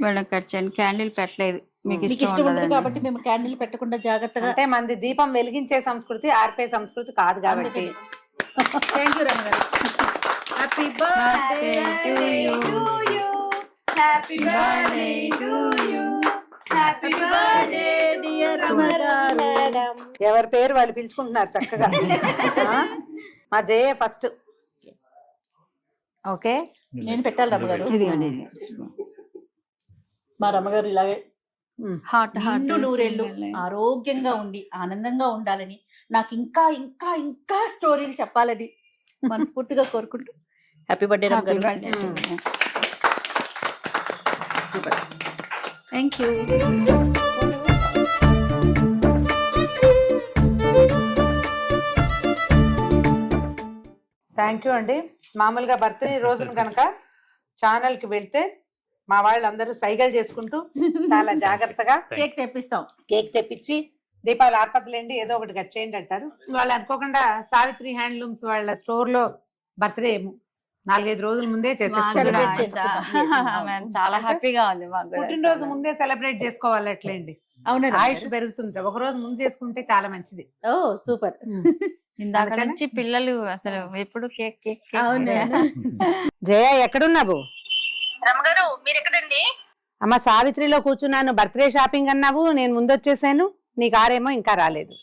Madam cut చేయండి. Candle పెట్టలేదు, మీకు మీకు ఇష్టం ఉండదు ఉండదండి. కాబట్టి మేము క్యాండిల్ పెట్టకుండా జాగ్రత్తగా. అంటే మంది దీపం వెలిగించే సంస్కృతి, ఆర్పే సంస్కృతి కాదు కాబట్టి. థ్యాంక్ యూ రమ్య గారు. Happy birthday to you, happy birthday to you, happy birthday dear Ramya గారు. ఎవరి పేరు వాళ్ళు పిలుచుకుంటున్నారు చక్కగా. మా జయ ఫస్ట్. ఓకే, నేను పెట్టాలి రమ్య గారు. ఇదిగోండి, మా రమ్మగారు ఇలాగే హాట్ హాట్ నిండు నూరేళ్ళు ఆరోగ్యంగా ఉండి ఆనందంగా ఉండాలని, నాకు ఇంకా ఇంకా ఇంకా స్టోరీలు చెప్పాలని మనస్ఫూర్తిగా కోరుకుంటూ హ్యాపీ బర్త్డే రమ్య గారు. Super, thank you. Thank you అండి. మామూలుగా బర్త్డే రోజున కనుక ఛానల్ కి వెళ్తే మా వాళ్ళందరూ సైగలు చేసుకుంటూ చాలా జాగ్రత్తగా కేక్ తెప్పిస్తాం. కేక్ తెప్పించి దీపాలు ఆపత్తులేండి ఏదో ఒకటి కట్ చేయండి అంటారు. వాళ్ళు అనుకోకుండా సావిత్రి హ్యాండ్లూమ్స్ వాళ్ళ స్టోర్ లో బర్త్డే 4-5 రోజుల ముందే Celebrate చాలా హ్యాపీగా ఉంది మాకు కూడా. పుట్టినరోజు ముందే సెలబ్రేట్ చేసుకోవాలి అట్లేండి. అవునా ఆయుష్ పెరుగుతుంది, ఒక రోజు ముందు చేసుకుంటే చాలా మంచిది. ఓ సూపర్. ఇందాక నుంచి పిల్లలు అసలు ఎప్పుడు కేక్ కేక్ కేక్. అవునా జయ ఎక్కడున్నావు? రమ్మగారు మీరు ఎక్కడండి? అమ్మ సావిత్రిలో కూర్చున్నాను. బర్త్డే షాపింగ్ అన్నావు, నేను ముందు వచ్చేసాను. నీ కారేమో ఇంకా రాలేదు.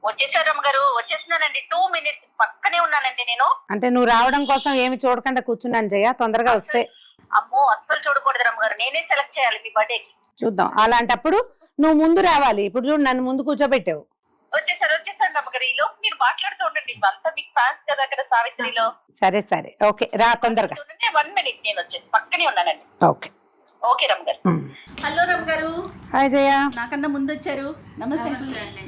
వచ్చేసారు రమ్మగారు, వచ్చేస్తున్నానండి. 2 minutes పక్కనే ఉన్నానండి నేను. అంటే నువ్వు రావడం కోసం ఏమి చూడకుండా కూర్చున్నాను జయ, తొందరగా వస్తే. అమ్మో అస్సలు చూడకూడదు రమ్మగారు, నేనే సెలెక్ట్ చేయాలి మీ బర్త్డేకి. చూద్దాం, అలాంటప్పుడు నువ్వు ముందు రావాలి. ఇప్పుడు చూడు, నన్ను ముందు కూర్చోబెట్టావు. వచ్చేసారు రమ్మగారు. ఈలో మీరు మాట్లాడుతూ ఉండండి, అంతా మీకు ఫ్యాన్స్ కదా అక్కడ సావిత్రిలో. సరే సరే, ఓకే రా తొందరగా. 1 minute, నేను వచ్చేసి పక్కనే ఉన్నానండి. ఓకే ఓకే రమ్మగారు. హలో రమ్య గారు. హాయ్ జయ. నాకన్నా ముందు వచ్చారు. నమస్తే,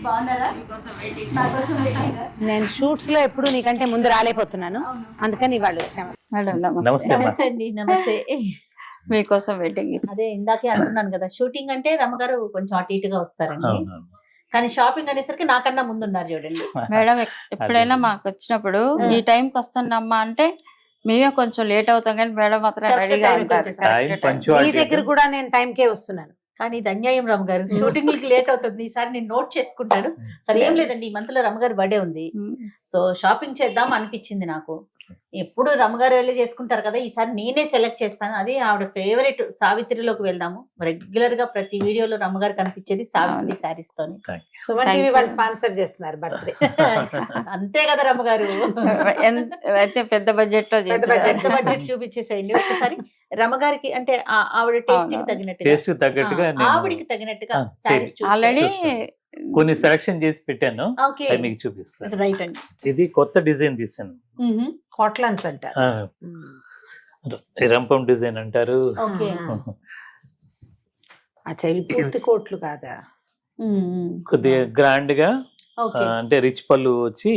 బాగున్నారా? నా కోసం waiting ఆ? నేను షూట్స్ లో ఎప్పుడు నీకంటే ముందు రాలేకపోతున్నాను, అందుకని వాళ్ళు వచ్చాము. మేడం నమస్తే అమ్మా. నమస్తే అండి. నమస్తే. మీకోసం వెయిటింగ్. అదే ఇందాకే అంటున్నాను కదా, షూటింగ్ అంటే రమ్మగారు కొంచెం అటు ఇటుగా వస్తారండి, అవునవును. కానీ షాపింగ్ అనేసరికి నాకన్నా ముందు ఉన్నారు చూడండి. మేడం ఎప్పుడైనా మాకు వచ్చినప్పుడు ఈ టైంకి వస్తున్నామ్మా అంటే మేమే కొంచెం లేట్ అవుతాం, కానీ మేడం మాత్రం Correct రెడీగా time కి ఉంటారు. వచ్చేస్తారు. Time Correct time. punctuality. నీ దగ్గర కూడా నేను టైంకే వస్తున్నాను. కానీ ఇది అన్యాయం రమ్మ గారు, షూటింగ్ లేట్ అవుతుంది. ఈసారి నేను నోట్ చేసుకుంటాను. సరే ఏం లేదండి, ఈ మంత్ లో రమ్మగారు బర్త్డే ఉంది, సో షాపింగ్ చేద్దాం అనిపించింది నాకు. ఎప్పుడు రమ్మగారు వెళ్ళి చేసుకుంటారు కదా, ఈసారి నేనే సెలెక్ట్ చేస్తాను. అది ఆవిడ ఫేవరెట్ సావిత్రిలోకి వెళ్దాము. రెగ్యులర్ గా ప్రతి వీడియోలో రమ్మగారు కనిపించేది సావిత్రి శారీస్ తోని. సుమన్ టీవీ వాళ్ళు స్పాన్సర్ చేస్తున్నారు బర్త్డే. అంతే కదా రమ్మగారు, అయితే పెద్ద బడ్జెట్ లో పెద్ద పెద్ద బడ్జెట్ చూపించేసేయండి ఒకసారి రమ్మగారికి. అంటే ఆవిడ టేస్ట్ కి తగినట్టుగా, టేస్ట్ తగ్గట్టుగా నేను ఆవిడికి తగినట్టుగా ఆ, శారీస్ ఆల్రెడీ కొన్ని సెలక్షన్ చేసి పెట్టాను, ఓకే అవి మీకు చూపిస్తాను. రైట్ అండి. ఇది కొత్త డిజైన్ తీసాను. కాట్లన్స్ అంటారు. రంపం డిజైన్ అంటారు. ఓకే అచ్చా, ఇవి పూర్తి కోట్లు కాదా? కొద్దిగా గ్రాండ్ గా, ఓకే అంటే రిచ్ పళ్ళు వచ్చి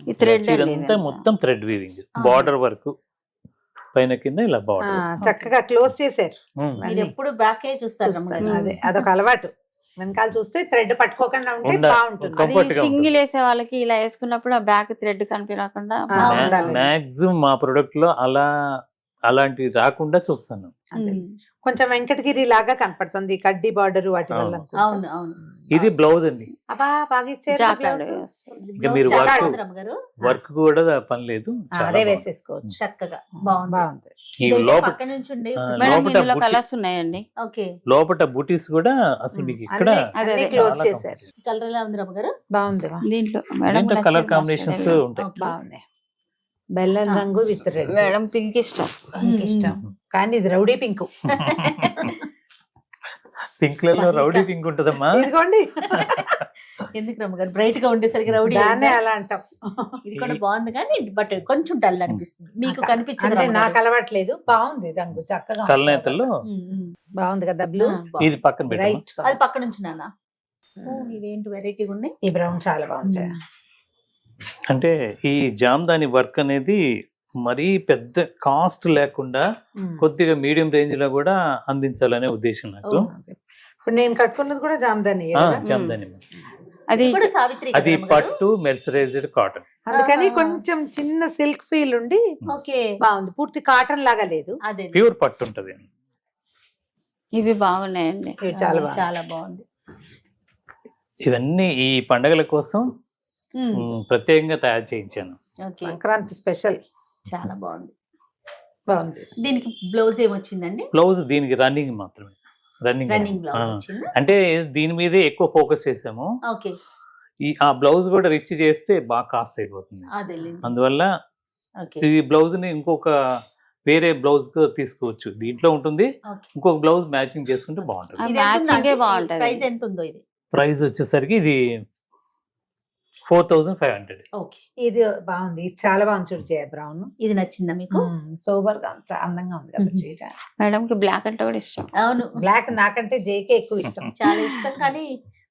ఈ thread చీర అండి అంతా ఇదంతా. మొత్తం థ్రెడ్ వీవింగ్, బార్డర్ వర్క్ పైన కింద ఇలా బార్డర్. చక్కగా క్లోజ్ చేశారు. మీరు ఎప్పుడు బ్యాకే చూస్తారు చూస్తాను. రమ్మగారు. అదే అదొక అలవాటు. వెనకాల చూస్తే థ్రెడ్ పట్టుకోకుండా ఉంటే బాగుంటుంది. అది comfort గా సింగిల్ ఉంటుంది. వేసే వాళ్ళకి ఇలా వేసుకున్నప్పుడు ఆ బ్యాక్ థ్రెడ్ కనిపించకుండా ఉండాలి. మాక్సిమం మా ప్రొడక్ట్ లో అలాంటివి రాకుండా చూస్తాను. అదే. కొంచెం వెంకటగిరి లాగా కనపడుతుంది కడ్డీ బార్డర్ వాటి వల్ల. అవును అవును. ఇది బ్లౌజ్ అండి. అబ్బా బాగా ఇచ్చారు జాకెట్ blouse. ఇక మీరు చాలా వర్క్ బాగుంది రమ్మగారు, వర్క్ కూడా పని లేదు, చాలా అదే బాగుంది. వేసేసుకోవచ్చు. చక్కగా బాగుంది. బాగుంది. ఈ ఇదైతే లోపల పక్క నుంచి ఉండి మేడం లోపట ఇందులో బుట్టి- కలర్స్ ఉన్నాయండి. ఓకే లోపల బూటీస్ కూడా అసలు మీకు ఇక్కడ అదే, అదే. క్లోజ్ చాలా చేశారు. కలర్ ఎలా ఉంది రమ్మగారు? బాగుంది. దీంట్లో మేడం దీంట్లో కలర్ నచ్చింది కాంబినేషన్స్ మస్తు. ఉంటాయి. ఓకే. బాగున్నాయి. బెల్లం రంగు విత్ రెడ్. మేడం పింక్ ఇష్టం. పింక్ ఇష్టం, కానీ ఇది రౌడీ పింక్. పింక్ లలో రౌడీ పింక్ ఉంటదమ్మా. ఇదిగోండి, ఎందుకు రమ్మగారు బ్రైట్ గా ఉండేసరికి రౌడీ దాన్నే అలా అంటాం. ఇది కూడా బాగుంది, కానీ బట్ కొంచెం డల్ అనిపిస్తుంది. మీకు కనిపించదు అంటే రమ్మగారు. నాకు అలవాట్లేదు. బాగుంది రంగు, చక్కగా ఉంది. కలనేతల్లో బాగుంది కదా బ్లూ. బాగుంది. ఇది పక్కన పెట్టాము. రైట్. అది పక్క నుంచి నాన్న. ఇవేంటి వెరైటీగా ఉన్నాయి. ఈ బ్రౌన్ చాలా బాగుంది. అంటే ఈ జామ్దాని వర్క్ అనేది మరీ పెద్ద కాస్ట్ లేకుండా కొద్దిగా మీడియం రేంజ్ లో కూడా అందించాలనే ఉద్దేశం నాకు. ఇప్పుడు నేను కట్టుకున్నది కూడా జామ్దాని, జామ్దాని అది ఇది కూడా సావిత్రి అది పట్టు మెర్సరైజ్డ్ కాటన్. అందుకని కొంచెం చిన్న సిల్క్ ఫీల్ ఉండి ఓకే బాగుంది. పూర్తి కాటన్ లాగా లేదు. అదే ప్యూర్ పట్టు ఉంటది. ఇవి బాగున్నాయండి. ఇవి చాలా బాగుంది. చాలా బాగుంది. ఇవన్నీ ఈ పండగల కోసం ఉమ్, ప్రత్యేకంగా తయారు చేయించాను. ఓకే సంక్రాంతి స్పెషల్ చాలా బాగుంది. బాగుంది. దీనికి బ్లౌజ్ ఏమొచ్చిందండి? బ్లౌజ్ దీనికి రన్నింగ్ మాత్రమే, రన్నింగ్ రన్నింగ్ బ్లౌజ్ వచ్చింది. అంటే దీని మీదే ఎక్కువ ఫోకస్ చేసాము. ఓకే ఆ బ్లౌజ్ కూడా రిచ్ చేస్తే బాగా కాస్ట్ అయిపోతుంది. అదే అందువల్ల ఓకే ఈ బ్లౌజ్ ని ఇంకొక వేరే బ్లౌజ్ తీసుకోవచ్చు, దీంట్లో ఉంటుంది. ఓకే. ఇంకొక బ్లౌజ్ మ్యాచింగ్ చేసుకుంటే బాగుంటుంది. ఇది ఎంత మ్యాచింగే ఉందండి? బాగుంటది. ప్రైస్ ఎంత ఉందో ఇది? ప్రైస్ వచ్చేసరికి ఇది 4500. ఓకే. ఇది బాగుంది. ఇది చాలా బాగుంది చూడు జయ. బ్రౌన్ ఇది నచ్చిందా మీకు? సోబర్ గా అందంగా ఉంది కదా చీర. మేడం కి బ్లాక్ అంటే కూడా ఇష్టం. అవును, బ్లాక్ నాకంటే జేకే ఎక్కువ ఇష్టం. చాలా ఇష్టం. కానీ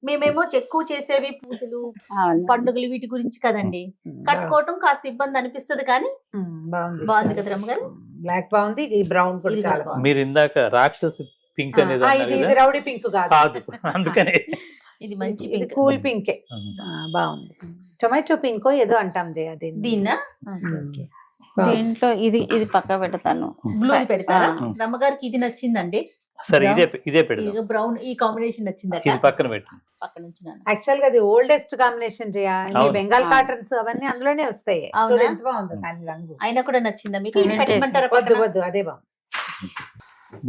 మేమేమో ఎక్కువ చేసేవి పూజలు, అవును. పండుగలు వీటి గురించి కదండి. కట్టుకోవటం కాస్త ఇబ్బంది అనిపిస్తది, కానీ బాగుంది. బాగుంది కదా రమ్మగారు. బ్లాక్ బాగుంది. ఈ బ్రౌన్ కూడా ఇది చాలా కూడా బాగుంది. మీరు ఇందాక రాక్షస్ పింక్ అనేది ఆ, అన్నారు ఇది కదా? రౌడీ పింక్ కాదు. కాదు, అందుకనే ఇది మంచి ఇది pink. కూల్ పింకే. బాగుంది. టొమాటో పింకో ఏదో అంటాం జయ దీన్ని. దీన్నా బాగుంది. దీంట్లో ఇది ఇది పక్క పెడతాను. బ్లూ పెడతారా? ఆ. రమ్మగారికి ఇది నచ్చిందండి. సరే ఇదే పెడదాం. ఇది బ్రౌన్, ఈ కాంబినేషన్ నచ్చిందట. ఇది పక్కన పెట్టండి. పక్క నుంచి నాన్న. యాక్చువల్ గా అది ఓల్డెస్ట్ కాంబినేషన్ చేయ. అవును. బెంగాల్ అవును. కాటన్స్ అవన్నీ అందులోనే వస్తాయి. అవునా? చూడు ఎంత బాగుందో కానీ రంగు. అయినా కూడా నచ్చిందా మీకు? ఇది Vintage. పెట్టమంటారా వద్దు పక్కన? వద్దు అదే బాగుంది.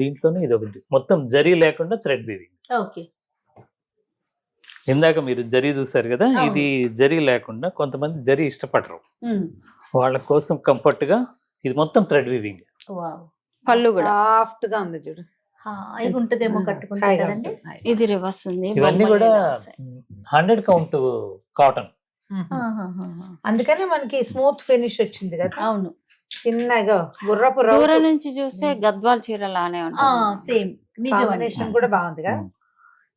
దీంట్లోనే ఇది ఒకటి మొత్తం జరీ లేకుండా థ్రెడ్ వీవింగ్. ఓకే. ఇందాక మీరు జరీ చూసారు కదా, అవును. ఇది జరీ లేకుండా కొంతమంది జరీ ఇష్టపడరు. ఉమ్. వాళ్ళ కోసం కంఫర్ట్ గా ఇది మొత్తం థ్రెడ్ వీవింగ్. వావ్. పళ్ళు కూడా సాఫ్ట్ గా ఉంది చూడు. హాయిగా ఉంటదేమో కట్టుకుంటే హాయిగా కదండి. ఉంటుంది. హాయిగా. ఇది రివర్స్ ఉంది. ఇవన్నీ బొమ్మలు కూడా ఇలా వస్తాయి. 100 కౌంట్ కాటన్. ఆహాహాహా. అందుకనే మనకి స్మూత్ ఫినిష్ వచ్చింది కదా. అవును, చిన్నగా గుర్రపు దూరం నుంచి చూస్తే గద్వాల్ చీర లానే ఉంటుంది. సేమ్ నిజం. కాంబినేషన్ కూడా బాగుంది కదా.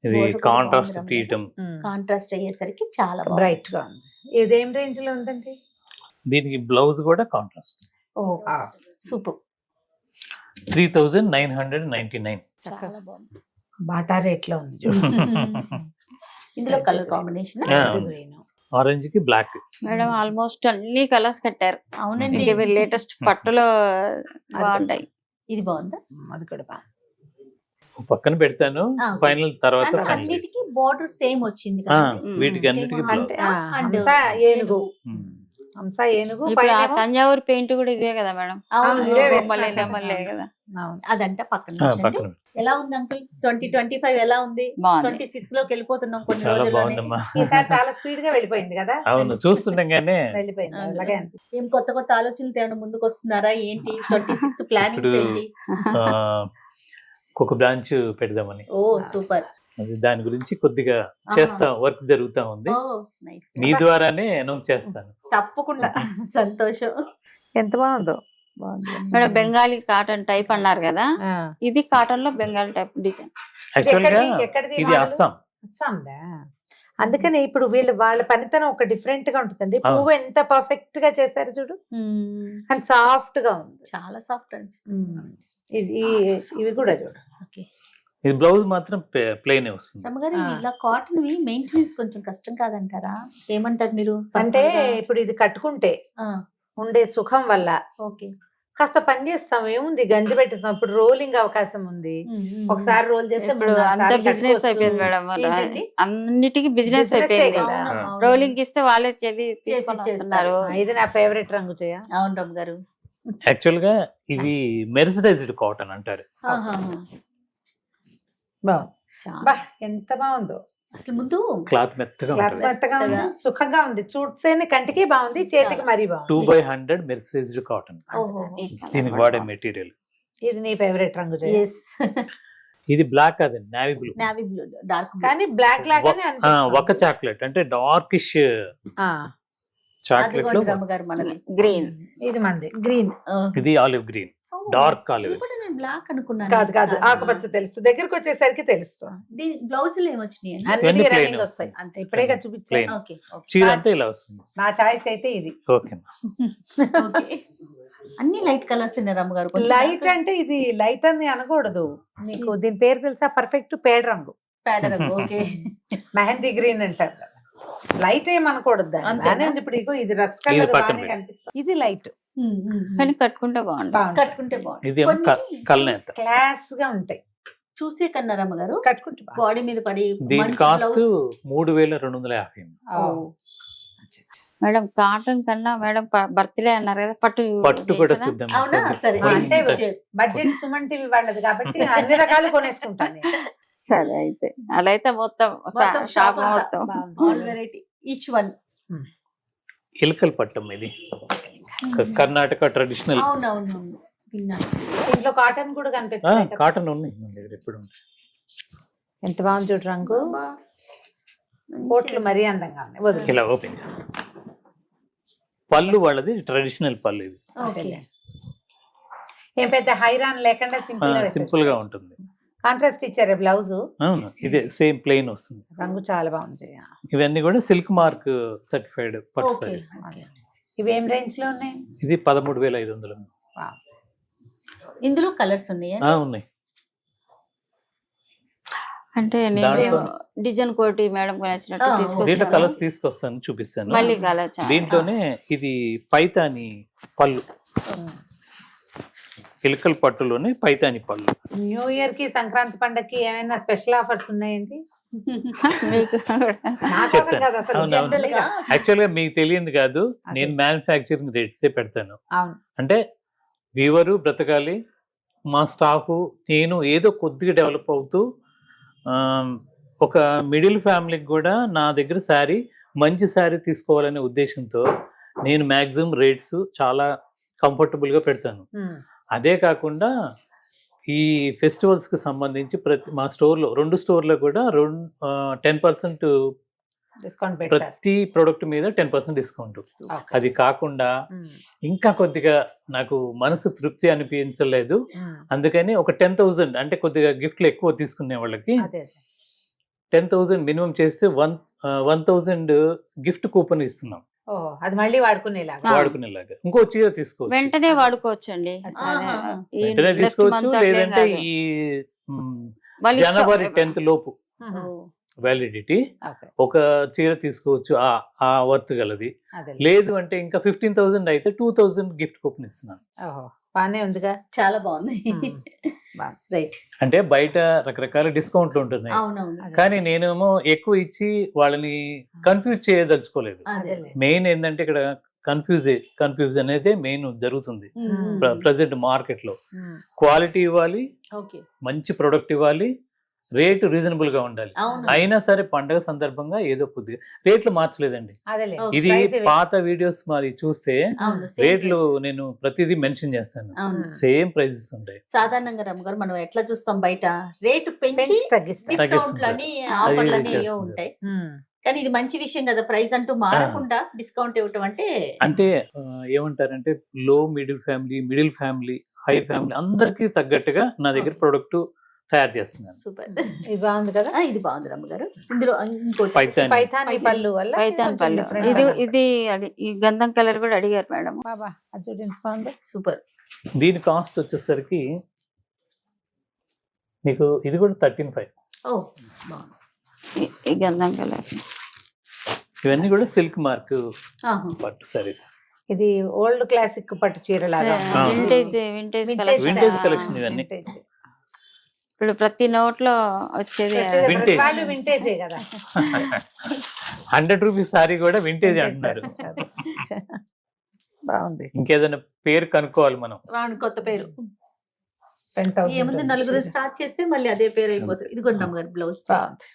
ఇది Border కూడా కాంట్రాస్ట్ బాగుంది తీయటం. కాంట్రాస్ట్ అయ్యేసరికి చాలా బాగుంది. బ్రైట్ గా ఉంది. ఇదేం రేంజ్ లో ఉందండి? దీనికి బ్లౌజ్ కూడా కాంట్రాస్ట్. ఓ సూపర్. 3999. చాలా బాగుంది. బాటా రేట్ లో ఉంది చూడు. ఇందులో కలర్ కాంబినేషన్. గ్రీన్. ఆరెంజ్ కి బ్లాక్. మేడం ఆల్మోస్ట్ అన్ని కలర్స్ కట్టారు. అవునండి. ఇంకా ఇవి లేటెస్ట్ పట్టులో బాగుంటాయి. ఇది బాగుందా? అది కూడా బాగుంది. పక్కన పెడతాను. Okay. ఫైనల్ తర్వాత అంటే final అన్నిటికీ బార్డర్ సేమ్ వచ్చింది ఆ, కదండి. వీటికి అన్నిటికీ అంటే బ్లౌజ్. And హంస ఏనుగు. ఉమ్. హంస ఏనుగు ఇప్పుడు ఆ పైనేమో- తంజావూరు పెయింట్ కూడా ఇదే కదా మేడం. అవును, ఇదే బొమ్మలే వేస్తున్నారు బొమ్మలే కదా. కదా. అవును. అదంట పక్కన ఆ, నుంచి అండి. పక్కన ఎలా ఉంది అంకుల్? 2025 ఎలా ఉంది? బాగుంది. 26 లోకి వెళ్ళిపోతున్నాం కొన్ని చాలా రోజుల్లోనే. బాగుందమ్మా. ఈసారి చాలా స్పీడ్ గా వెళ్ళిపోయింది కదా. అవును, చూస్తుండగానే వెళ్ళిపోయింది అవును. అలాగే అనిపిస్తుంది. ఏం కొత్త కొత్త ఆలోచనలు తేవడం ముందుకు వస్తున్నారా ఏంటి? 26 ప్లానింగ్స్ ఇప్పుడు- ఏంటి? ఆ, ఒక బ్రాంచ్ పెడదామని. ఓ సూపర్. అది దాని గురించి కొద్దిగా చేస్తా, వర్క్ జరుగుతా ఉంది. ఓ నైస్. మీ ద్వారానే అనౌన్స్ చేస్తాను. తప్పకుండా. సంతోషం. ఎంత బాగుందో. మేడం బెంగాలీ కాటన్ టైప్ అన్నారు కదా. ఆ. ఇది కాటన్ లో బెంగాలీ టైప్ డిజైన్. యాక్చువల్ గా ఎక్కడిది ఇది model? అస్సాం. అస్సాందా? అందుకని ఇప్పుడు వాళ్ళ పనితనం ఒక డిఫరెంట్ గా ఉంటుందండి. అవును. పువ్వు ఎంత పర్ఫెక్ట్ గా చేశారు చూడు. అండ్ సాఫ్ట్ గా ఉంది. చాలా సాఫ్ట్ అనిపిస్తుంది. ఇవి కూడా చూడు. ఓకే. ఇది బ్లౌజ్ మాత్రం ప్లెయిన్ వస్తుంది. రమ్మగారు ఆ. ఇలా కాటన్ వి మెయింటెనెన్స్ కొంచెం కష్టం కాదంటారా? ఏమంటారు మీరు? అంటే personal గా? ఇప్పుడు ఇది కట్టుకుంటే ఆ, ఉండే సుఖం వల్ల ఓకే. కాస్త పని చేస్తాం. ఏముంది గంజి పెట్టేస్తాం. ఇప్పుడు రోలింగ్ అవకాశం ఉంది. ఒకసారి రోల్ చేస్తే ఇప్పుడు అంత బిజినెస్ అయిపోయింది మేడం. ఏంటండి? అన్నిటికీ బిజినెస్ Business ఏ అయిపోయింది. కదా. అవును, అవును. రోలింగ్ ఇస్తే వాళ్ళే చెల్లి తీసుకొని ఇచ్చేస్తారు. వస్తున్నారు. ఇది నా ఫేవరెట్ రంగు చేయ. అవును రమ్మ గారు. యాక్చువల్ గా ఇవి మెర్సరైజ్డ్ కాటన్ అంటారు. బాగుంది. చాలా. బా ఎంత బాగుందో. అసలు ముందు క్లాత్ మెత్తగా క్లాత్ ఉంటుంది. మెత్తగా ఉంది. కదా. సుఖంగా ఉంది. చూస్తేనే కంటికి బాగుంది. చేతికి మరీ బాగుంది. 2/100 మెర్సరైజ్డ్ కాటన్. ఓహో. ఈ colour దీనికి కూడా వాడే బాగుంది. మెటీరియల్. ఇది నీ ఫేవరెట్ రంగు చేయ. ఎస్. ఇది బ్లాక్ అది navy blue. Navy blue, dark blue. కానీ బ్లాక్ లాగానే ఒక చాక్లెట్ అంటే డార్కిష్ అనిపిస్తుంది. చాక్లెట్ లో రమ్మ గారు మనది గ్రీన్. ఇది మంది గ్రీన్. ఇది ఆలివ్ గ్రీన్, డార్క్ ఆలివ్. కూడా నేను బ్లాక్ అనుకున్నాను. కాదు కాదు ఆకుపచ్చ తెలుసు. దగ్గరకు వచ్చేసరికి తెలుస్తుంది. దీని బ్లౌజులు ఏమొచ్చినాయి అండి? అన్నిటికీ plain రన్నింగ్ వస్తాయి. వస్తాయి. అంతే ఇప్పుడే చూపించాను. Plain. Okay okay. చీర అంతా ఇలా వస్తుంది. నా చాయిస్ అయితే ఇది. ఓకే. ఓకే. అన్ని లైట్ కలర్స్ రమ్మ గారు. కొంచెం లైట్ అంటే ఇది లైట్ అని అనకూడదు. నీకు దీని పేరు తెలుసా? పర్ఫెక్ట్ పేడ రంగు. పేడ రంగు. ఓకే. మెహందీ గ్రీన్ అంటారు. లైట్ ఏమనకూడదు దాన్ని. అంతేనా? బానే ఉంది. ఇప్పుడు ఇగో ఇది రస్ట్ ఇది కలర్ పక్కన బాగానే పెట్టు. కనిపిస్తుంది. ఇది లైట్ కానీ కట్టుకుంటే బాగుంటుంది. బాగుంటుంది. కట్టుకుంటే బాగుంది. ఇది ఏమో కల్నేత. క్లాస్ గా ఉంటాయి. చూసే కన్నా రమ్మగారు కట్టుకుంటే బాగుంది. బాడీ మీద పడి దీని మంచి కాస్ట్ blouse. 3250. ఓ. మేడం కాటన్ కన్నా మేడం బర్త్డే అన్నారు కదా పట్టు పట్టు కూడా చేయించనా? చూద్దాం. అవునా సరే అంటే కొంచెం బడ్జెట్ సుమన్ టీవీ వాళ్ళది కాబట్టి అన్ని రకాలు కొనేసుకుంటాను నేను. సరే అయితే అలా అయితే మొత్తం మొత్తం షాప్ అంతా. మొత్తం బాగుంది. All variety each one. Ilkal పట్టం ఇది కర్ణాటక ట్రెడిషనల్. అవునవునవును విన్నాను. దీంట్లో కాటన్ కూడా కనిపిస్తుంది కదా. కాటన్ ఉన్నాయి మన దగ్గర ఎప్పుడు ఉంటాయి. ఎంత బాగుంది చూడు రంగు. కోట్లు మరీ అందంగా ఉన్నాయి. వదిలే. ఇలా ఓపెన్ చేస్తాం. పళ్ళు వాళ్ళది ట్రెడిషనల్ పళ్ళు ఇది ఓకే ఏం పెద్ద హైరాన్ లేకుండా సింపుల్ గా ఉంటుంది. కాంట్రాస్ట్ ఇచ్చారు బ్లౌజ్. అవును ఇదే సేమ్ ప్లెయిన్ వస్తుంది. రంగు చాలా బాగుంది. ఇవన్నీ కూడా సిల్క్ మార్క్ సర్టిఫైడ్ పట్టు Okay. సారీస్. ఇవి ఏం రేంజ్ లో ఉన్నాయి? ఇది 13,500. వావ్. ఇందులో కలర్స్ ఉన్నాయా? ఉన్నాయి. అంటే నేను దాంట్లో- డిజైన్ కోటి మేడం నచ్చినట్టు ఆ, దీంట్లో తీసుకొచ్చాను కలర్స్ తీసుకొస్తాను చూపిస్తాను. మళ్ళీ కలర్ దీంట్లోనే ఇది పైతాని పళ్ళు, ఇలకల్ పట్టులోనే పైతాని పళ్ళు. న్యూ ఇయర్ కి సంక్రాంతి పండగకి ఏమైనా స్పెషల్ ఆఫర్స్ ఉన్నాయండి? మీకు కూడా. నా కోసం చెప్తాను. కాదు అసలు అవును, అవును. జనరల్ గా. యాక్చువల్ గా మీకు తెలియదు కాదు, అదే. నేను మ్యానుఫ్యాక్చరింగ్ రేట్సే పెడతాను. అవును. అంటే వీవరు బ్రతకాలి, మా స్టాఫ్ నేను ఏదో కొద్దిగా డెవలప్ అవుతూ ఒక మిడిల్ ఫ్యామిలీకి కూడా నా దగ్గర శారీ మంచి శారీ తీసుకోవాలనే ఉద్దేశంతో నేను మ్యాక్సిమం రేట్స్ చాలా కంఫర్టబుల్గా పెడతాను. ఉమ్. అదే కాకుండా ఈ ఫెస్టివల్స్కి సంబంధించి మా స్టోర్లో 2 స్టోర్లో కూడా 10% డిస్కౌంట్ పెట్టారు. ప్రతి ప్రోడక్ట్ మీద 10% డిస్కౌంట్. ఓకే. అది కాకుండా ఉమ్. ఇంకా కొద్దిగా నాకు మనసు తృప్తి అనిపించలేదు, ఉమ్. అందుకని ఒక 10,000 అంటే కొద్దిగా గిఫ్ట్లు ఎక్కువ తీసుకునే వాళ్ళకి అదే 10,000 మినిమం చేస్తే 1,000 గిఫ్ట్ కూపన్ ఇస్తున్నాం ఓ అది మళ్ళీ వాడుకునేలాగా. ఆ. వాడుకునేలాగా. ఇంకో చీర తీసుకోవచ్చు, వెంటనే వాడుకోవచ్చండి. అచ్చా. అదే, ఆహా. ఈ వెంటనే next తీసుకోవచ్చు. month అట్లేం లేదంటే కాదు. ఈ వాళ్ళ ఇష్టం. జనవరి 10th లోపు ఉహు. Validity okay. ఒక చీర తీసుకోవచ్చు, ఆ వర్త్ గలది. అదే. లేదు అంటే ఇంకా 15,000 అయితే 2,000 గిఫ్ట్ కూపన్ ఇస్తున్నాను. ఓహో బానే ఉందిగా. చాలా బాగుంది. ఉమ్. బాగుంది. రైట్. అంటే బయట రకరకాల డిస్కౌంట్లు ఉంటున్నాయి, అవునవును అదే. కానీ నేనేమో ఎక్కువ ఇచ్చి వాళ్ళని కన్ఫ్యూజ్ చేయదలుచుకోలేదు. అదే అదేలే. మెయిన్ ఏంటంటే ఇక్కడ కన్ఫ్యూజ్ అనేది మెయిన్ జరుగుతుంది ప్రజెంట్ మార్కెట్ లో. ఉమ్. క్వాలిటీ ఇవ్వాలి, ఓకే మంచి ప్రొడక్ట్ ఇవ్వాలి, రేటు రీజనబుల్ గా ఉండాలి. అవును అయినా సరే పండగ సందర్భంగా ఏదో కొద్దిగా రేట్లు మార్చలేదండి. అదేలే. ఓకే. ఇది Price ఇవే. పాత వీడియోస్ మాది చూస్తే అవును same రేట్లు price. నేను ప్రతిదీ మెన్షన్ చేస్తాను, అవును సేమ్ ప్రైజెస్ ఉంటాయి. సాధారణంగా రమ్మగారు మనం ఎట్లా చూస్తాం బయట రేటు పెంచి పెంచి తగ్గిస్తారు. డిస్కౌంట్లని తగ్గిస్తుంటారు. ఆఫర్లని అది ఏవో చేస్తుంటారు. ఉంటాయి. ఉమ్. కానీ ఇది మంచి విషయం కదా, ప్రైస్ అంటూ మారకుండా డిస్కౌంట్ ఇవ్వటం అంటే అంటే ఏమంటారంటే మిడిల్ ఫ్యామిలీ హై ఫ్యామిలీ అందరికీ తగ్గట్టుగా నా దగ్గర ప్రొడక్ట్ తయారు చేస్తున్నాను. సూపర్. ఇది బాగుంది కదా. ఇది బాగుంది రమ్మగారు. ఇందులో ఇంకోటి పైతాని పైథాని పళ్ళు వల్ల పైతాన్ కొంచెం పళ్ళు. different ఇది గా ఇది ఈ గంధం కలర్ కూడా అడిగారు మేడం. బాబా అది చూడు ఎంత బాగుందో. సూపర్. దీని కాస్ట్ వచ్చేసరికి మీకు ఇది కూడా 13,500. ఓ బాగుంది. ఈ గంధం కలర్ ఇవన్నీ కూడా సిల్క్ మార్క్ ఆహా. పట్టు సారీస్. ఇది ఓల్డ్ క్లాసిక్ పట్టు చీర లాగా ఆ. వింటేజ్ Vintage collection ఇవన్నీ. ఇప్పుడు ప్రతి నోట్ లో వచ్చేది Vintage. వాళ్ళు వింటేజే కదా. 100 రూపీస్ సారీ కూడా వింటేజ్ అంటున్నారు. బాగుంది. ఇంకేదైనా పేరు కనుక్కోవాలి మనం. వాడి కొత్త పేరు 10,000 ఏముంది, నలుగురు స్టార్ట్ చేస్తే మళ్ళీ అదే పేరు అయిపోతుంది. ఇది కూడా రమ్మగారు బ్లౌజ్. బాగుంది.